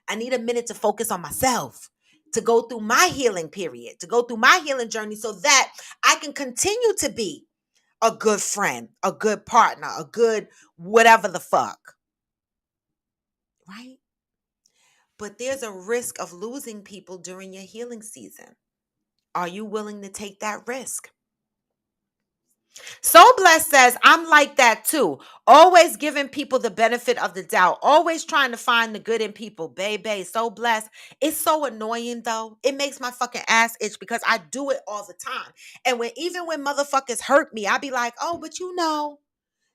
I need a minute to focus on myself, to go through my healing period, to go through my healing journey so that I can continue to be a good friend, a good partner, a good whatever the fuck, right? But there's a risk of losing people during your healing season. Are you willing to take that risk? So Blessed says, I'm like that too. Always giving people the benefit of the doubt. Always trying to find the good in people. Baby, So Blessed. It's so annoying though. It makes my fucking ass itch because I do it all the time. And even when motherfuckers hurt me, I be like, oh, but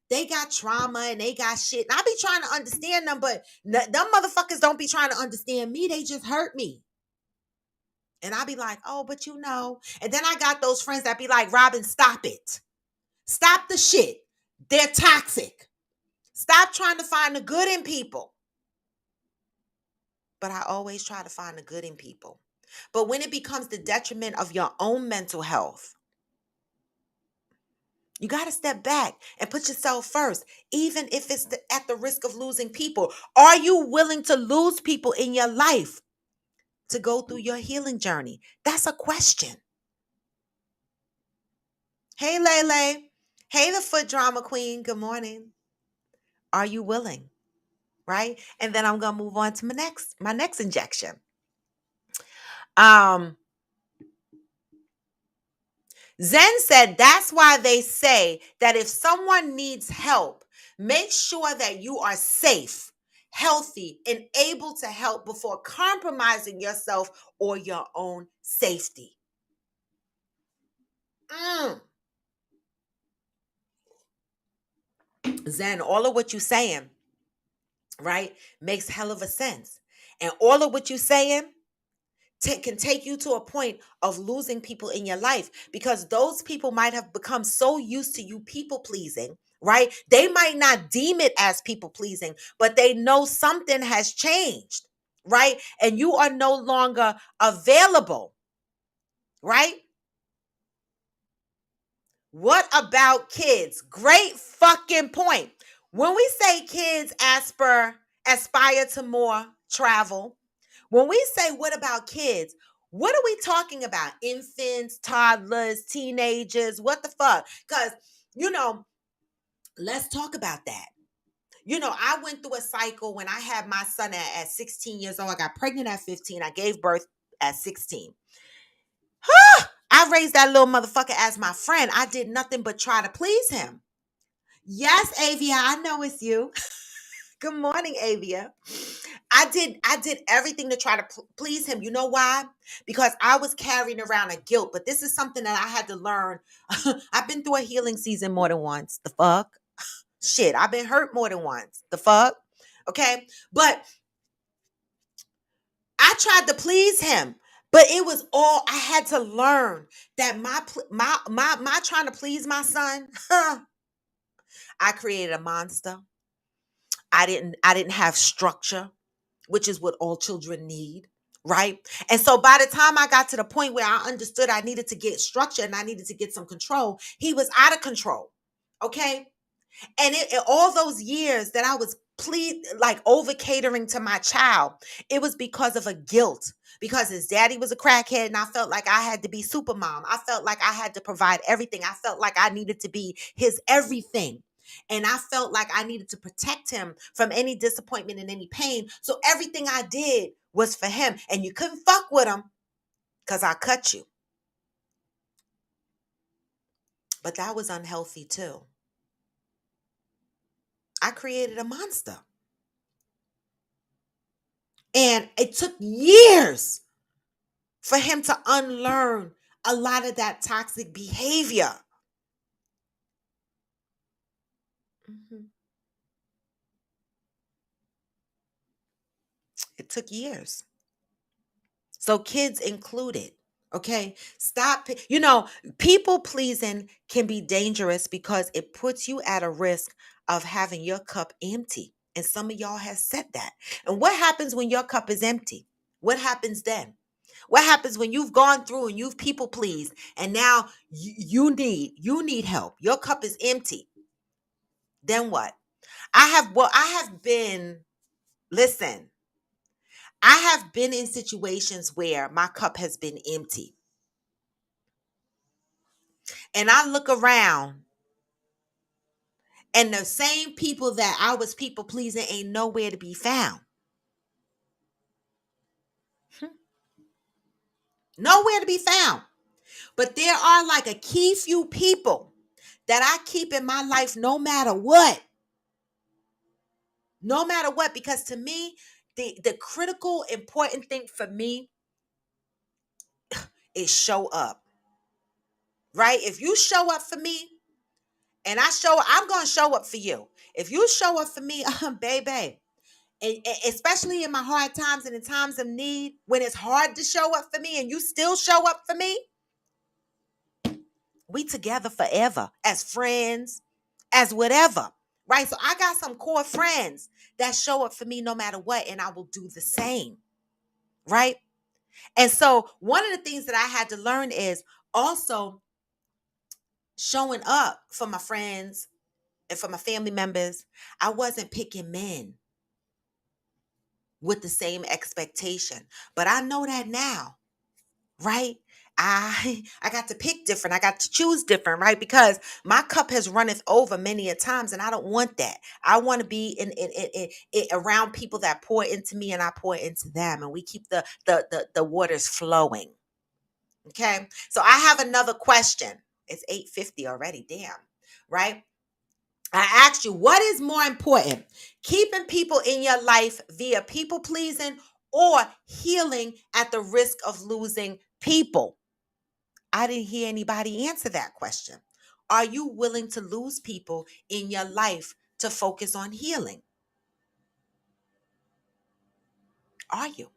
they got trauma and they got shit. And I be trying to understand them, but them motherfuckers don't be trying to understand me. They just hurt me. And I be like, oh, but And then I got those friends that be like, Robin, stop it. Stop the shit. They're toxic. Stop trying to find the good in people. But I always try to find the good in people. But when it becomes the detriment of your own mental health, you got to step back and put yourself first, even if it's at the risk of losing people. Are you willing to lose people in your life to go through your healing journey? That's a question. Hey, Lele. Hey, the foot drama queen. Good morning. Are you willing? Right? And then I'm going to move on to my next injection. Zen said that's why they say that if someone needs help, make sure that you are safe, healthy, and able to help before compromising yourself or your own safety. Mm. Zen, all of what you're saying, right, makes hell of a sense. And all of what you're saying can take you to a point of losing people in your life because those people might have become so used to you people pleasing, right? They might not deem it as people pleasing, but they know something has changed, right? And you are no longer available, right? What about kids? Great fucking point. When we say kids aspire to more travel, when we say what about kids, what are we talking about? Infants, toddlers, teenagers, what the fuck? Because, you know, let's talk about that. You know, I went through a cycle when I had my son at 16 years old. I got pregnant at 15. I gave birth at 16. I raised that little motherfucker as my friend. I did nothing but try to please him. Yes, Avia, I know it's you. Good morning, Avia. I did everything to try to please him. You know why? Because I was carrying around a guilt, but this is something that I had to learn. I've been through a healing season more than once. The fuck? Shit, I've been hurt more than once. The fuck? Okay? But I tried to please him. But it was all I had to learn that my trying to please my son, I created a monster. I didn't have structure, which is what all children need, right? And so by the time I got to the point where I understood I needed to get structure and I needed to get some control, he was out of control. Okay? And all those years that I was like over catering to my child, it was because of a guilt. Because his daddy was a crackhead and I felt like I had to be super mom. I felt like I had to provide everything. I felt like I needed to be his everything. And I felt like I needed to protect him from any disappointment and any pain. So everything I did was for him. And you couldn't fuck with him because I cut you. But that was unhealthy too. I created a monster. And it took years for him to unlearn a lot of that toxic behavior. Mhm. It took years. So kids included. Okay. Stop. People pleasing can be dangerous because it puts you at a risk of having your cup empty. And some of y'all have said that. And what happens when your cup is empty? What happens then? What happens when you've gone through and you've people pleased and now you need help? Your cup is empty. Then what? Listen, I have been in situations where my cup has been empty. And I look around and the same people that I was people pleasing ain't nowhere to be found. Nowhere to be found. But there are like a key few people that I keep in my life no matter what. No matter what. Because to me, the critical important thing for me is show up. Right? If you show up for me, and I'm going to show up for you. If you show up for me, baby, and especially in my hard times and in times of need, when it's hard to show up for me and you still show up for me, we together forever as friends, as whatever, right? So I got some core friends that show up for me no matter what, and I will do the same, right? And so one of the things that I had to learn is also showing up for my friends and for my family members. I wasn't picking men with the same expectation. But I know that now, right? I got to pick different. I got to choose different, right? Because my cup has runneth over many a times, and I don't want that. I want to be around people that pour into me, and I pour into them, and we keep the waters flowing. Okay. So I have another question. It's 8:50 already. Damn. Right? I asked you, what is more important? Keeping people in your life via people pleasing or healing at the risk of losing people? I didn't hear anybody answer that question. Are you willing to lose people in your life to focus on healing? Are you?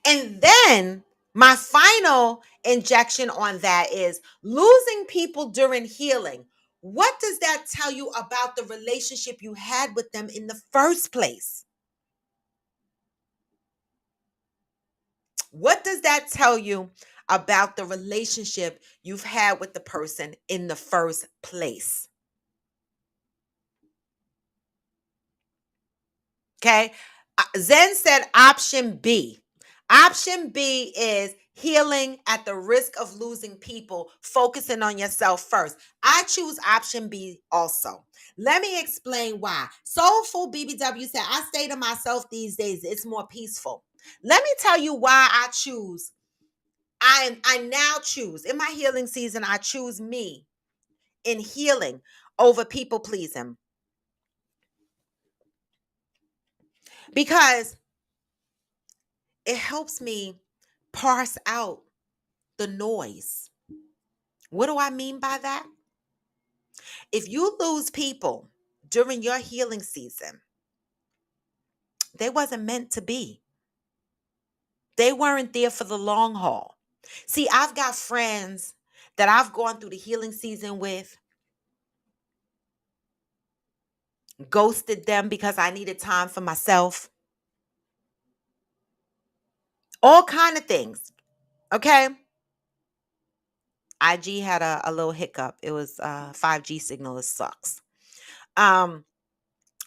And then my final injection on that is losing people during healing. What does that tell you about the relationship you had with them in the first place? What does that tell you about the relationship you've had with the person in the first place? Okay. Zen said option B. Option B is healing at the risk of losing people, focusing on yourself first. I choose option B also. Let me explain why. Soulful BBW said, I say to myself these days, it's more peaceful. Let me tell you why I choose. I now choose in my healing season, I choose me in healing over people pleasing because it helps me parse out the noise. What do I mean by that? If you lose people during your healing season, they wasn't meant to be. They weren't there for the long haul. See, I've got friends that I've gone through the healing season with, ghosted them because I needed time for myself, all kind of things. Okay. IG had a little hiccup. It was 5G signal. It sucks. Um,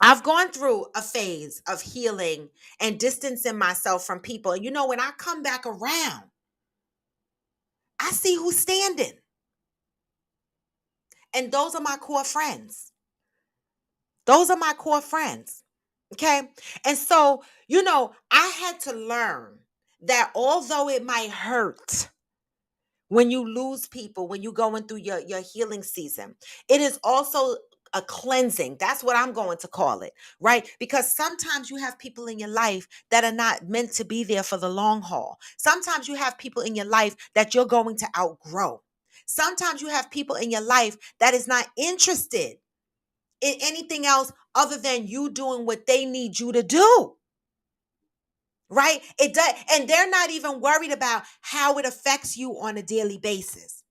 I've gone through a phase of healing and distancing myself from people. And when I come back around, I see who's standing. And those are my core friends. Those are my core friends. Okay. And so, I had to learn that although it might hurt, when you lose people, when you're going through your healing season, it is also a cleansing. That's what I'm going to call it, right? Because sometimes you have people in your life that are not meant to be there for the long haul. Sometimes you have people in your life that you're going to outgrow. Sometimes you have people in your life that is not interested in anything else other than you doing what they need you to do. Right? It does, and they're not even worried about how it affects you on a daily basis.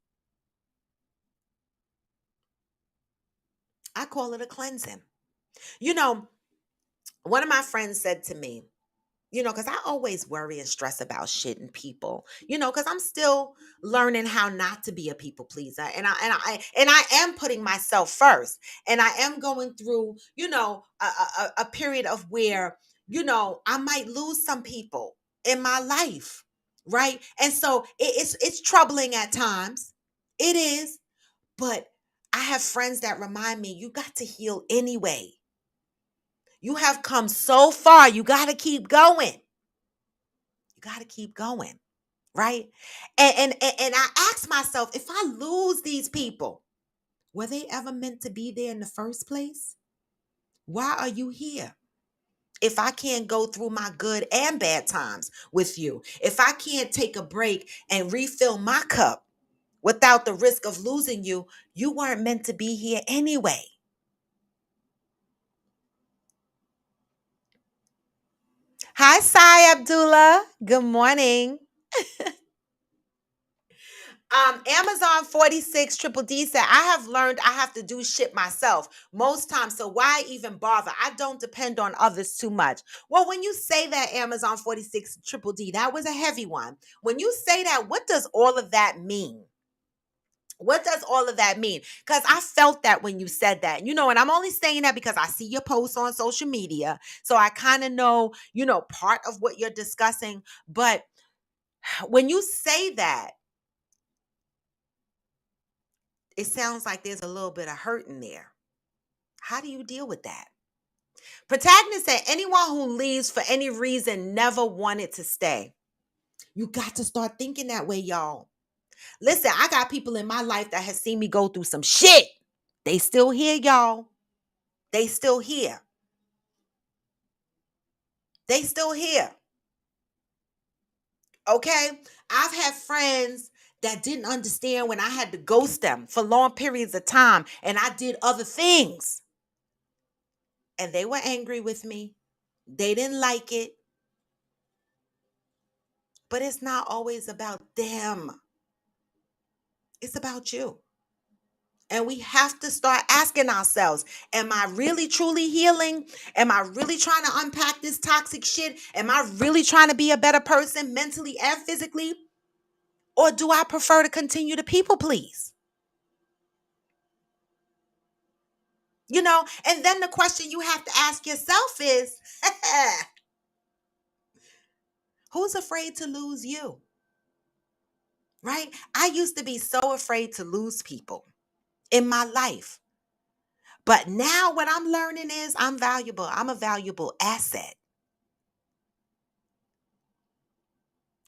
I call it a cleansing. You know, One of my friends said to me, because I always worry and stress about shit and people, because I'm still learning how not to be a people pleaser. And I am putting myself first. And I am going through, a period of where, I might lose some people in my life. Right. And so it's troubling at times. It is. But I have friends that remind me, you got to heal anyway. You have come so far. You got to keep going. You got to keep going. Right. And I ask myself, if I lose these people, were they ever meant to be there in the first place? Why are you here? If I can't go through my good and bad times with you, if I can't take a break and refill my cup without the risk of losing you, you weren't meant to be here anyway. Hi, Sai Abdullah. Good morning. Amazon 46 Triple D said, I have learned I have to do shit myself most times. So why even bother? I don't depend on others too much. Well, when you say that, Amazon 46 Triple D, that was a heavy one. When you say that, what does all of that mean? What does all of that mean? Because I felt that when you said that, and I'm only saying that because I see your posts on social media. So I kind of know, part of what you're discussing. But when you say that, it sounds like there's a little bit of hurt in there. How do you deal with that? Protagonist said, anyone who leaves for any reason never wanted to stay. You got to start thinking that way, y'all. Listen, I got people in my life that has seen me go through some shit. They still here, y'all. They still here. They still here. Okay? I've had friends that didn't understand when I had to ghost them for long periods of time and I did other things. And they were angry with me. They didn't like it. But it's not always about them. It's about you. And we have to start asking ourselves, am I really truly healing? Am I really trying to unpack this toxic shit? Am I really trying to be a better person mentally and physically? Or do I prefer to continue to people please? You know, and then the question you have to ask yourself is, who's afraid to lose you? Right? I used to be so afraid to lose people in my life. But now what I'm learning is I'm valuable. I'm a valuable asset.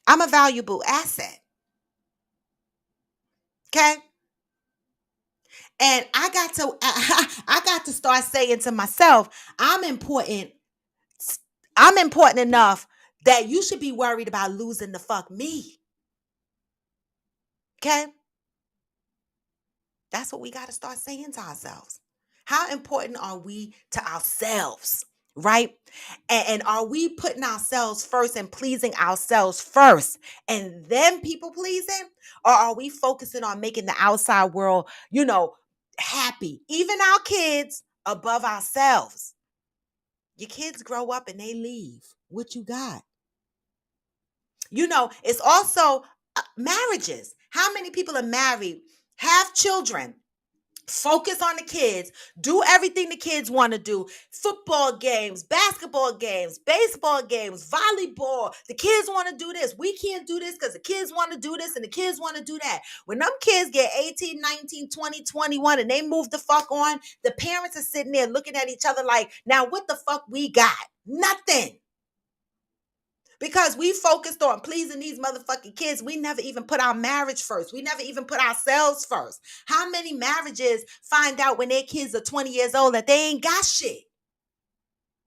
I'm a valuable asset. Okay? And I got to start saying to myself, I'm important. I'm important enough that you should be worried about losing the fuck me. Okay? That's what we got to start saying to ourselves. How important are we to ourselves? Right? And are we putting ourselves first and pleasing ourselves first and then people pleasing? Or are we focusing on making the outside world, happy? Even our kids above ourselves. Your kids grow up and they leave. What you got? It's also marriages. How many people are married, have children, focus on the kids, do everything the kids want to do, football games, basketball games, baseball games, volleyball. The kids want to do this. We can't do this because the kids want to do this and the kids want to do that. When them kids get 18, 19, 20, 21 and they move the fuck on, the parents are sitting there looking at each other like, now what the fuck we got? Nothing. Because we focused on pleasing these motherfucking kids. We never even put our marriage first. We never even put ourselves first. How many marriages find out when their kids are 20 years old that they ain't got shit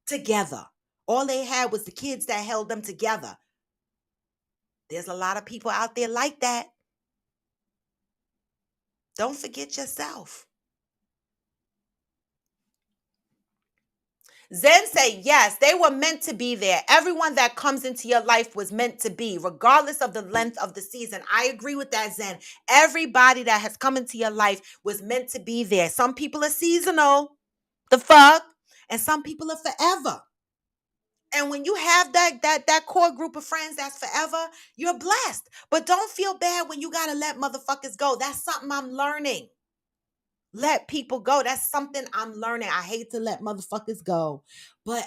together? All they had was the kids that held them together. There's a lot of people out there like that. Don't forget yourself. Zen say, yes, they were meant to be there. Everyone that comes into your life was meant to be, regardless of the length of the season. I agree with that, Zen. Everybody that has come into your life was meant to be there. Some people are seasonal, the fuck, and some people are forever. And when you have that core group of friends that's forever, you're blessed. But don't feel bad when you got to let motherfuckers go. That's something I'm learning. Let people go. That's something I'm learning. I hate to let motherfuckers go. But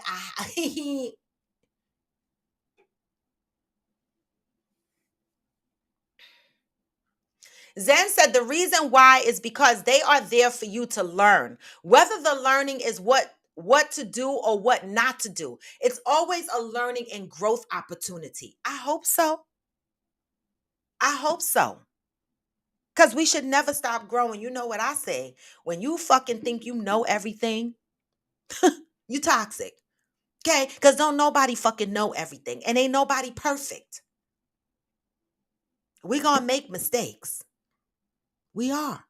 Zen said the reason why is because they are there for you to learn. Whether the learning is what to do or what not to do. It's always a learning and growth opportunity. I hope so. I hope so. Because we should never stop growing. You know what I say? When you fucking think you know everything, you toxic. Okay? Because don't nobody fucking know everything. And ain't nobody perfect. We gonna make mistakes. We are.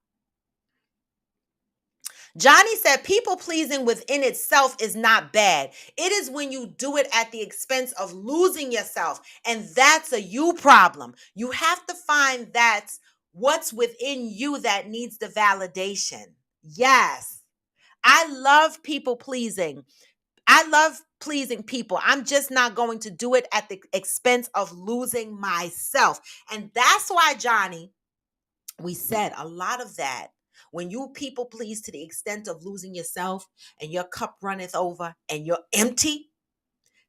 Johnny said people pleasing within itself is not bad. It is when you do it at the expense of losing yourself. And that's a you problem. You have to find that's what's within you that needs the validation. Yes. I love people pleasing. I love pleasing people. I'm just not going to do it at the expense of losing myself. And that's why, Johnny, we said a lot of that. When you people please to the extent of losing yourself and your cup runneth over and you're empty,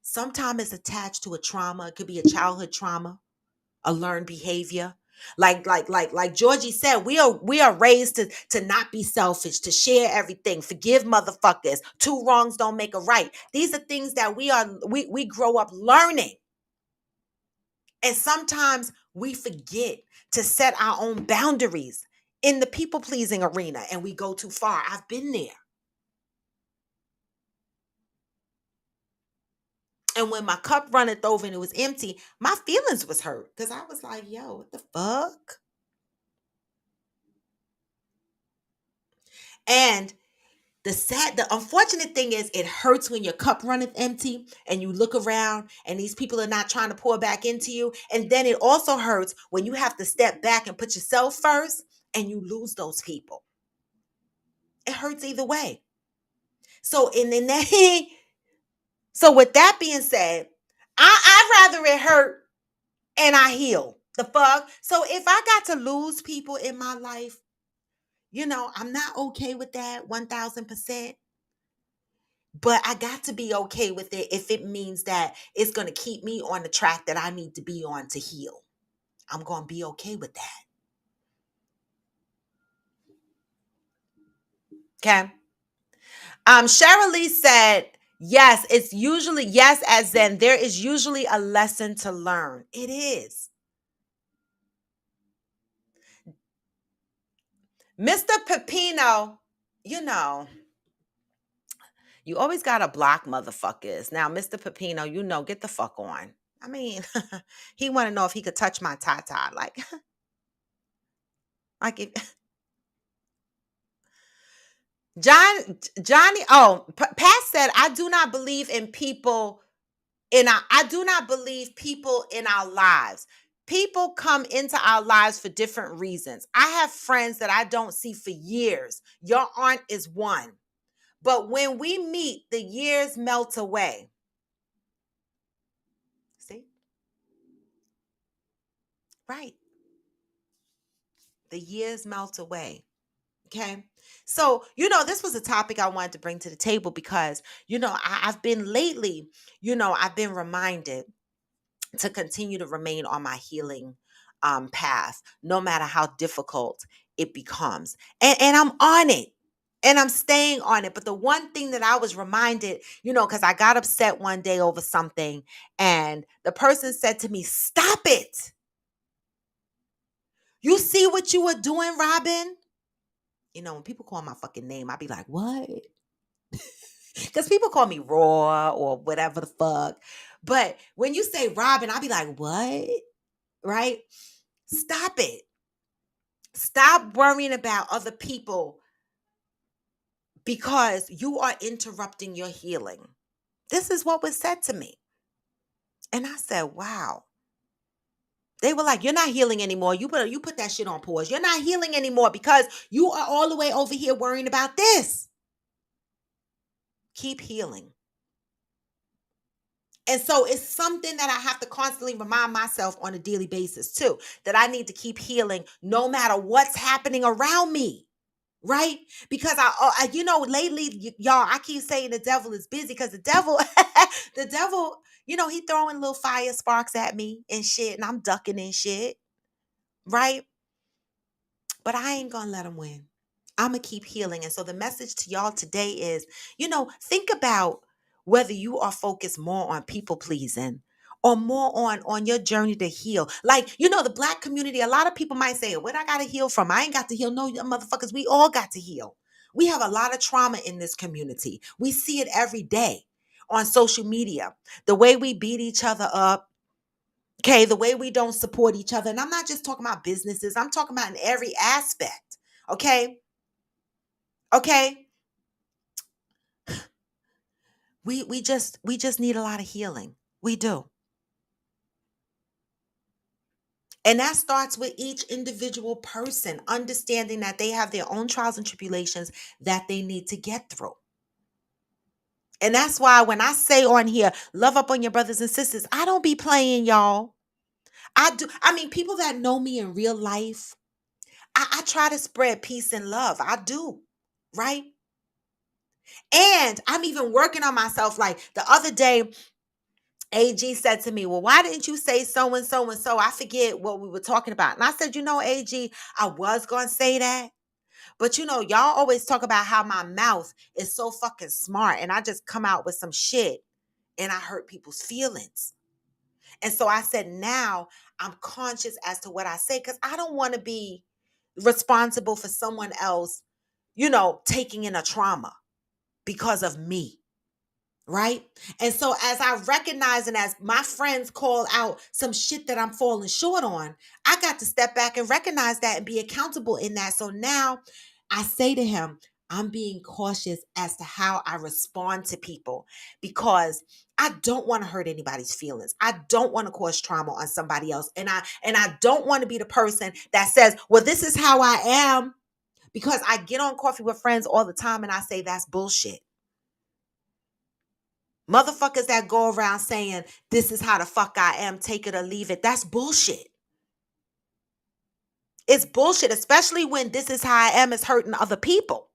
sometimes it's attached to a trauma. It could be a childhood trauma, a learned behavior. Like Georgie said, we are raised to not be selfish, to share everything, forgive motherfuckers. Two wrongs don't make a right. These are things that we grow up learning. And sometimes we forget to set our own boundaries in the people pleasing arena and we go too far. I've been there. And when my cup runneth over and it was empty, my feelings was hurt because I was like, yo, what the fuck? And the unfortunate thing is it hurts when your cup runneth empty and you look around and these people are not trying to pour back into you. And then it also hurts when you have to step back and put yourself first and you lose those people. It hurts either way. So in that, so with that being said, I'd rather it hurt and I heal. The fuck? So if I got to lose people in my life, I'm not okay with that 1000%. But I got to be okay with it if it means that it's going to keep me on the track that I need to be on to heal. I'm going to be okay with that. Okay. Cheryl Lee said, yes, it's usually, yes, as in there is usually a lesson to learn. It is. Mr. Pepino, you always got to block motherfuckers. Now, Mr. Pepino, get the fuck on. I mean, he want to know if he could touch my tata. Like if Johnny, Pat said, I do not believe in people I do not believe people in our lives. People come into our lives for different reasons. I have friends that I don't see for years. Your aunt is one. But when we meet, the years melt away. See? Right. The years melt away. Okay. So, this was a topic I wanted to bring to the table because, I've been lately, I've been reminded to continue to remain on my healing path, no matter how difficult it becomes. And I'm on it and I'm staying on it. But the one thing that I was reminded, because I got upset one day over something and the person said to me, stop it. You see what you were doing, Robin? When people call my fucking name, I be like, what? Because people call me Raw or whatever the fuck. But when you say Robin, I be like, what? Right? Stop it. Stop worrying about other people because you are interrupting your healing. This is what was said to me. And I said, wow. They were like, you're not healing anymore. You put that shit on pause. You're not healing anymore because you are all the way over here worrying about this. Keep healing. And so it's something that I have to constantly remind myself on a daily basis too, that I need to keep healing no matter what's happening around me. Right? Because lately, y'all, I keep saying the devil is busy because the devil, he throwing little fire sparks at me and shit, and I'm ducking and shit. Right? But I ain't gonna let him win. I'm going to keep healing. And so the message to y'all today is, think about whether you are focused more on people pleasing or more on your journey to heal. Like, the Black community, a lot of people might say, what I got to heal from? I ain't got to heal. No, motherfuckers, we all got to heal. We have a lot of trauma in this community. We see it every day on social media. The way we beat each other up. Okay, the way we don't support each other. And I'm not just talking about businesses. I'm talking about in every aspect. Okay? Okay? We just need a lot of healing. We do. And that starts with each individual person understanding that they have their own trials and tribulations that they need to get through. And that's why when I say on here, love up on your brothers and sisters, I don't be playing, y'all. I do. I mean, people that know me in real life, I try to spread peace and love. I do. Right? And I'm even working on myself. Like the other day, AG said to me, well, why didn't you say so and so and so? I forget what we were talking about. And I said, AG, I was going to say that. But, y'all always talk about how my mouth is so fucking smart. And I just come out with some shit and I hurt people's feelings. And so I said, now I'm conscious as to what I say because I don't want to be responsible for someone else, taking in a trauma because of me. Right. And so as I recognize and as my friends call out some shit that I'm falling short on, I got to step back and recognize that and be accountable in that. So now I say to him, I'm being cautious as to how I respond to people because I don't want to hurt anybody's feelings. I don't want to cause trauma on somebody else. And I don't want to be the person that says, well, this is how I am, because I get on Coffee with Friends all the time and I say that's bullshit. Motherfuckers that go around saying, this is how the fuck I am, take it or leave it. That's bullshit. It's bullshit, especially when this is how I am is hurting other people.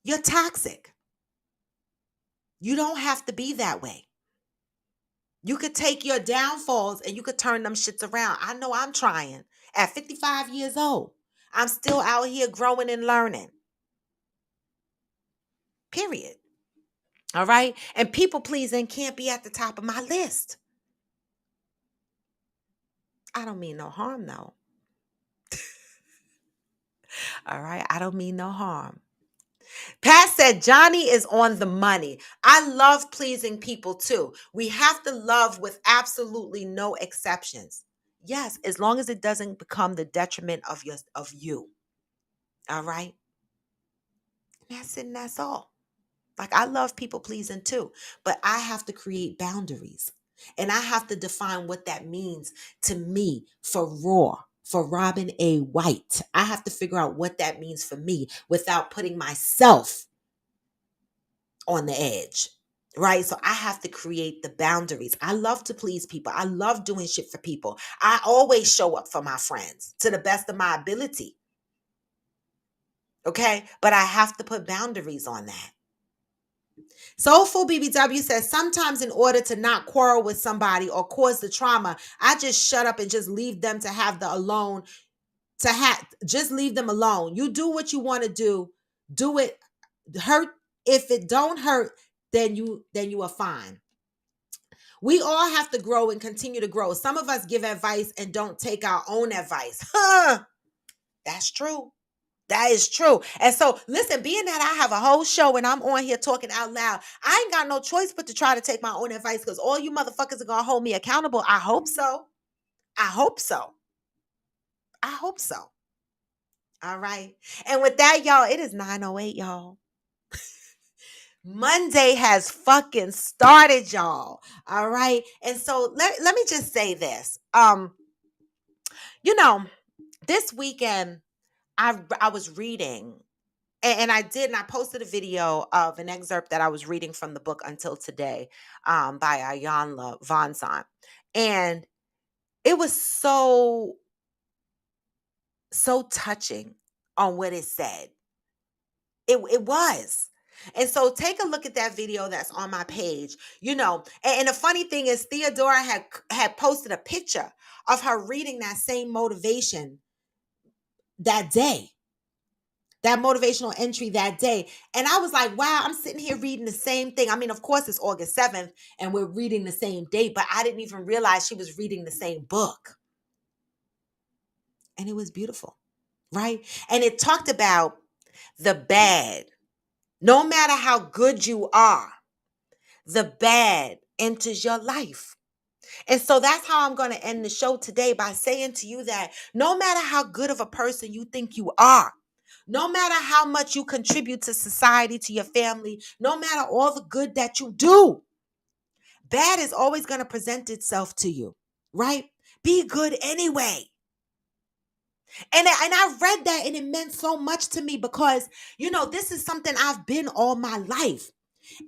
You're toxic. You don't have to be that way. You could take your downfalls and you could turn them shits around. I know I'm trying. At 55 years old, I'm still out here growing and learning. Period. All right? And people pleasing can't be at the top of my list. I don't mean no harm, though. All right? I don't mean no harm. Pat said Johnny is on the money. I love pleasing people too. We have to love with absolutely no exceptions. Yes, as long as it doesn't become the detriment of you. All right? That's it, and that's all. Like, I love people pleasing too, but I have to create boundaries. And I have to define what that means to me for Raw, for Robin A. White. I have to figure out what that means for me without putting myself on the edge. Right? So I have to create the boundaries. I love to please people. I love doing shit for people. I always show up for my friends to the best of my ability. Okay? But I have to put boundaries on that. Soulful BBW says, sometimes in order to not quarrel with somebody or cause the trauma, I just shut up and just leave them to have the alone, just leave them alone. You do what you want to do. Do it. Hurt. If it don't hurt, then you are fine. We all have to grow and continue to grow. Some of us give advice and don't take our own advice. That's true. That is true. And so, listen, being that I have a whole show and I'm on here talking out loud, I ain't got no choice but to try to take my own advice because all you motherfuckers are going to hold me accountable. I hope so. I hope so. I hope so. All right. And with that, y'all, it is 9:08, y'all. Monday has fucking started, y'all. All right. And so let me just say this. This weekend I was reading and I posted a video of an excerpt that I was reading from the book Until Today by Ayanla Vanzant. And it was so touching on what it said. It was. And so take a look at that video that's on my page, and the funny thing is Theodora had posted a picture of her reading that same motivation that day, that motivational entry that day. And I was like, wow, I'm sitting here reading the same thing. I mean, of course, it's August 7th and we're reading the same date, but I didn't even realize she was reading the same book. And it was beautiful, right? And it talked about the bad. No matter how good you are, the bad enters your life. And so that's how I'm going to end the show today, by saying to you that no matter how good of a person you think you are, no matter how much you contribute to society, to your family, no matter all the good that you do, bad is always going to present itself to you, right? Be good anyway. And I read that and it meant so much to me because, this is something I've been all my life.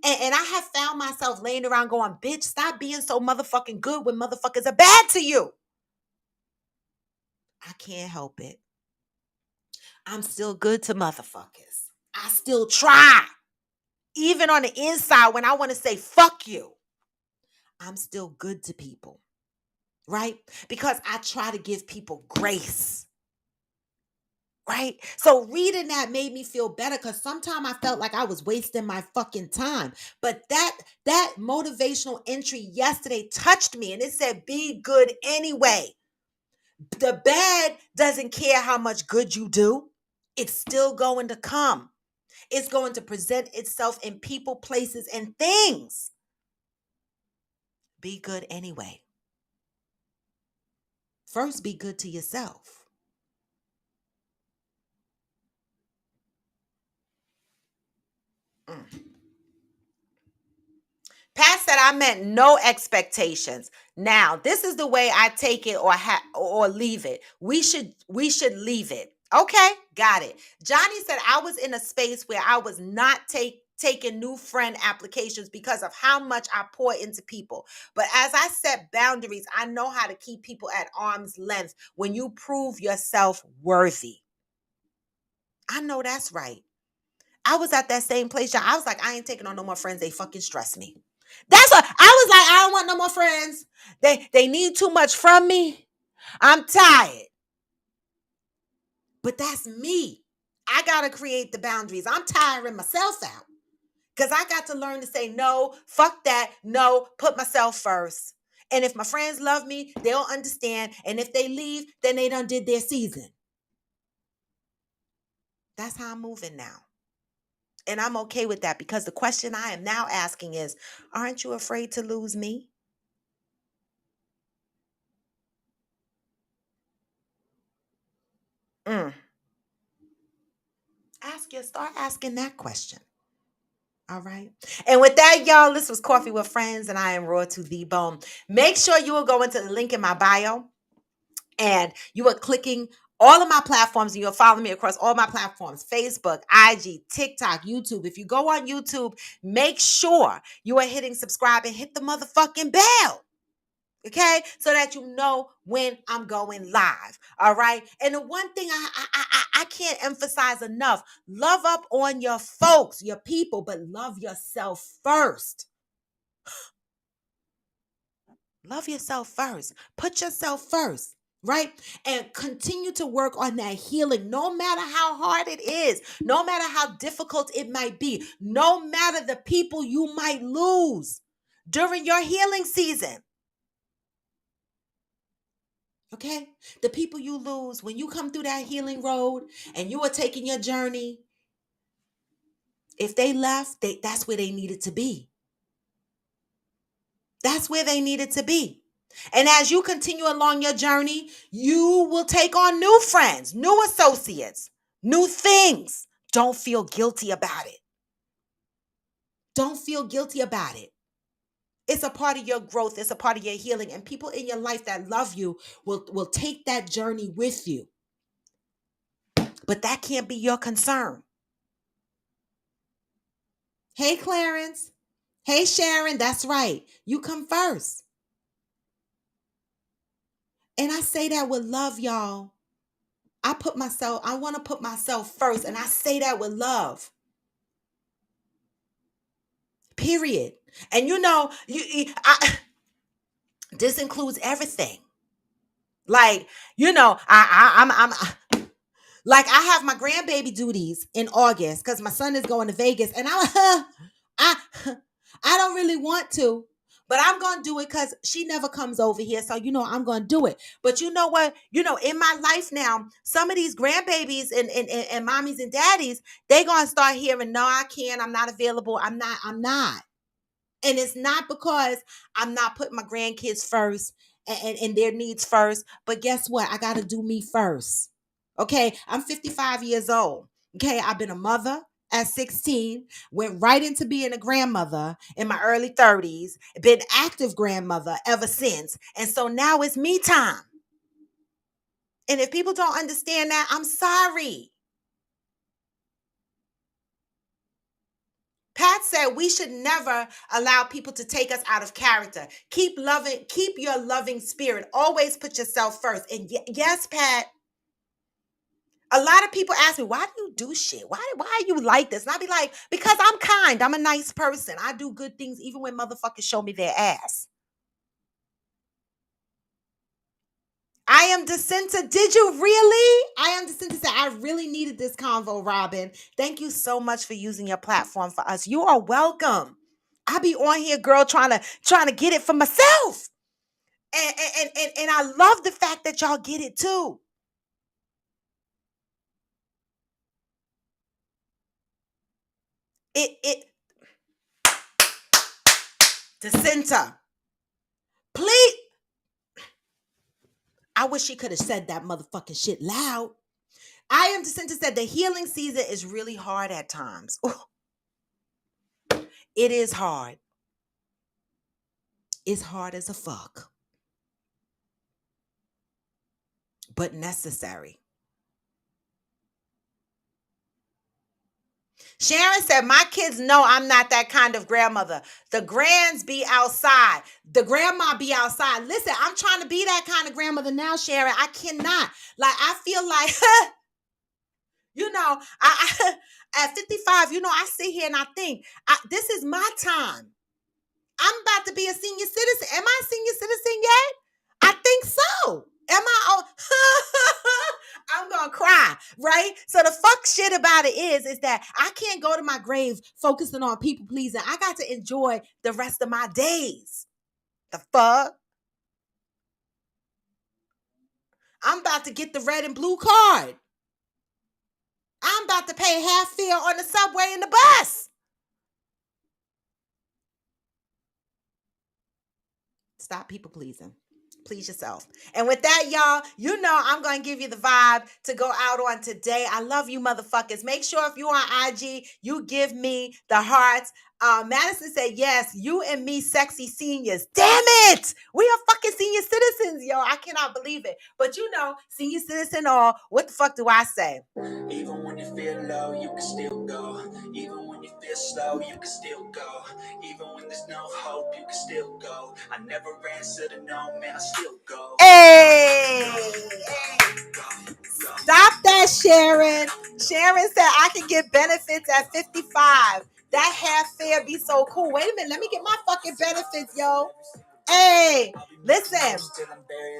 And I have found myself laying around going, bitch, stop being so motherfucking good when motherfuckers are bad to you. I can't help it. I'm still good to motherfuckers. I still try. Even on the inside when I want to say, fuck you, I'm still good to people, right? Because I try to give people grace, right? So reading that made me feel better because sometimes I felt like I was wasting my fucking time. But that motivational entry yesterday touched me, and it said, "Be good anyway." The bad doesn't care how much good you do. It's still going to come. It's going to present itself in people, places, and things. Be good anyway. First, be good to yourself. Mm. Pat said I meant no expectations. Now, this is the way I take it or leave it. We should leave it. Okay, got it. Johnny said I was in a space where I was not taking new friend applications because of how much I pour into people. But as I set boundaries, I know how to keep people at arm's length when you prove yourself worthy. I know that's right. I was at that same place, y'all. I was like, I ain't taking on no more friends. They fucking stress me. That's what I was like. I don't want no more friends. They need too much from me. I'm tired. But that's me. I gotta create the boundaries. I'm tiring myself out. Because I got to learn to say no, fuck that, no, put myself first. And if my friends love me, they'll understand. And if they leave, then they done did their season. That's how I'm moving now. And I'm okay with that because the question I am now asking is, aren't you afraid to lose me? Mm. Start asking that question. All right. And with that, y'all, this was Coffee with Friends, and I am raw to the bone. Make sure you will go into the link in my bio and you are clicking all of my platforms, and you'll follow me across all my platforms: Facebook, IG, TikTok, YouTube. If you go on YouTube, make sure you are hitting subscribe and hit the motherfucking bell. Okay, so that you know when I'm going live. All right. And the one thing I can't emphasize enough: love up on your folks, your people, but love yourself first. Love yourself first. Put yourself first. Right? And continue to work on that healing, no matter how hard it is, no matter how difficult it might be, no matter the people you might lose during your healing season. Okay? The people you lose when you come through that healing road and you are taking your journey, if they left, that's where they needed to be. That's where they needed to be. And as you continue along your journey, you will take on new friends, new associates, new things. Don't feel guilty about it. Don't feel guilty about it. It's a part of your growth. It's a part of your healing. And people in your life that love you will take that journey with you. But that can't be your concern. Hey, Clarence. Hey, Sharon. That's right. You come first. And I say that with love, y'all. I want to put myself first. And I say that with love. Period. And this includes everything. Like, I'm like, I have my grandbaby duties in August because my son is going to Vegas, and I I don't really want to, but I'm gonna do it because she never comes over here. So I'm gonna do it. But you know what? In my life now, some of these grandbabies and mommies and daddies, they gonna start hearing, no, I can't, I'm not available. I'm not. And it's not because I'm not putting my grandkids first and their needs first. But guess what? I got to do me first. Okay. I'm 55 years old. Okay. I've been a mother at 16, went right into being a grandmother in my early 30s, been active grandmother ever since. And so now it's me time. And if people don't understand that, I'm sorry. Pat said we should never allow people to take us out of character. Keep your loving spirit. Always put yourself first. And yes, Pat, a lot of people ask me, why do you do shit? Why are you like this? And I be like, because I'm kind. I'm a nice person. I do good things even when motherfuckers show me their ass. I am Jacinta. Did you really? I am Jacinta said, I really needed this convo, Robin. Thank you so much for using your platform for us. You are welcome. I be on here, girl, trying to get it for myself. And I love the fact that y'all get it too. It Jacinta. Please. I wish she could have said that motherfucking shit loud. I am Jacinta said the healing season is really hard at times. It is hard. It's hard as a fuck. But necessary. Sharon said, my kids know I'm not that kind of grandmother. The grands be outside. The grandma be outside. Listen, I'm trying to be that kind of grandmother now, Sharon. I cannot. Like, I feel like, I at 55, I sit here and I think, this is my time. I'm about to be a senior citizen. Am I a senior citizen yet? I think so. Am I? Oh, I'm gonna cry, right? So the fuck shit about it is that I can't go to my grave focusing on people pleasing. I got to enjoy the rest of my days. The fuck? I'm about to get the red and blue card. I'm about to pay half fare on the subway and the bus. Stop people pleasing. Please yourself. And with that, y'all, I'm going to give you the vibe to go out on today. I love you, motherfuckers. Make sure if you're on IG, you give me the hearts. Madison said, yes, you and me, sexy seniors. Damn it. We are fucking senior citizens, yo. I cannot believe it. But senior citizen or what the fuck do I say? Even when you feel low, you can still go. Even when you feel slow, you can still go. Even when there's no hope, you can still go. I never answer to no, man, I still go. Hey! Stop that, Sharon. Sharon said I can get benefits at 55. That half fare be so cool. Wait a minute, let me get my fucking benefits, yo. Hey, listen,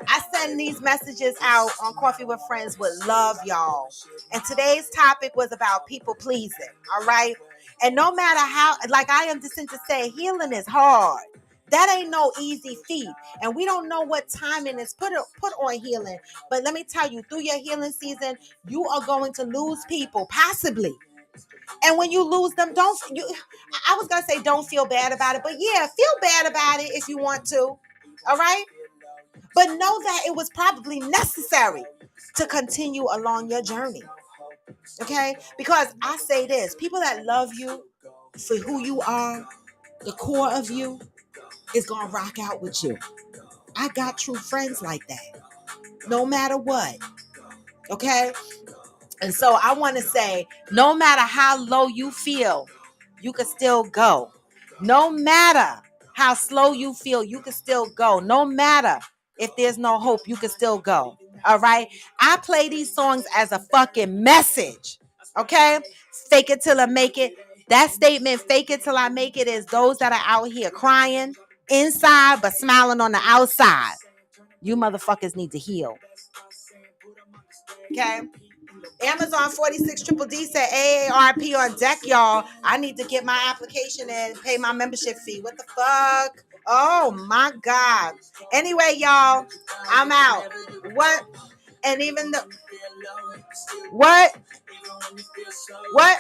I send these messages out on Coffee with Friends with love, y'all. And today's topic was about people pleasing, all right? And no matter how, like I am just to say, healing is hard. That ain't no easy feat. And we don't know what timing is put on healing. But let me tell you, through your healing season, you are going to lose people, possibly. And when you lose them, I was going to say don't feel bad about it. But yeah, feel bad about it if you want to. All right? But know that it was probably necessary to continue along your journey. Okay? Because I say this, people that love you for who you are, the core of you, is going to rock out with you. I got true friends like that. No matter what. Okay? And so I want to say, no matter how low you feel, you can still go. No matter how slow you feel, you can still go. No matter if there's no hope, you can still go. All right? I play these songs as a fucking message. Okay? Fake it till I make it. That statement, fake it till I make it, is those that are out here crying inside but smiling on the outside. You motherfuckers need to heal. Okay? Amazon 46 Triple D said AARP on deck, y'all. I need to get my application in and pay my membership fee. What the fuck? Oh my God. Anyway, y'all, I'm out. What? And even the what? What?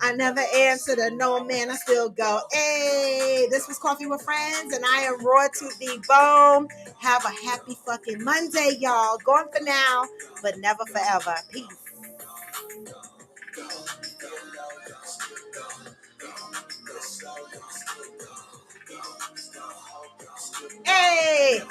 I never answered a no, man. I still go. Hey, this was Coffee with Friends, and I am raw to the bone. Have a happy fucking Monday, y'all. Going for now, but never forever. Peace. Hey.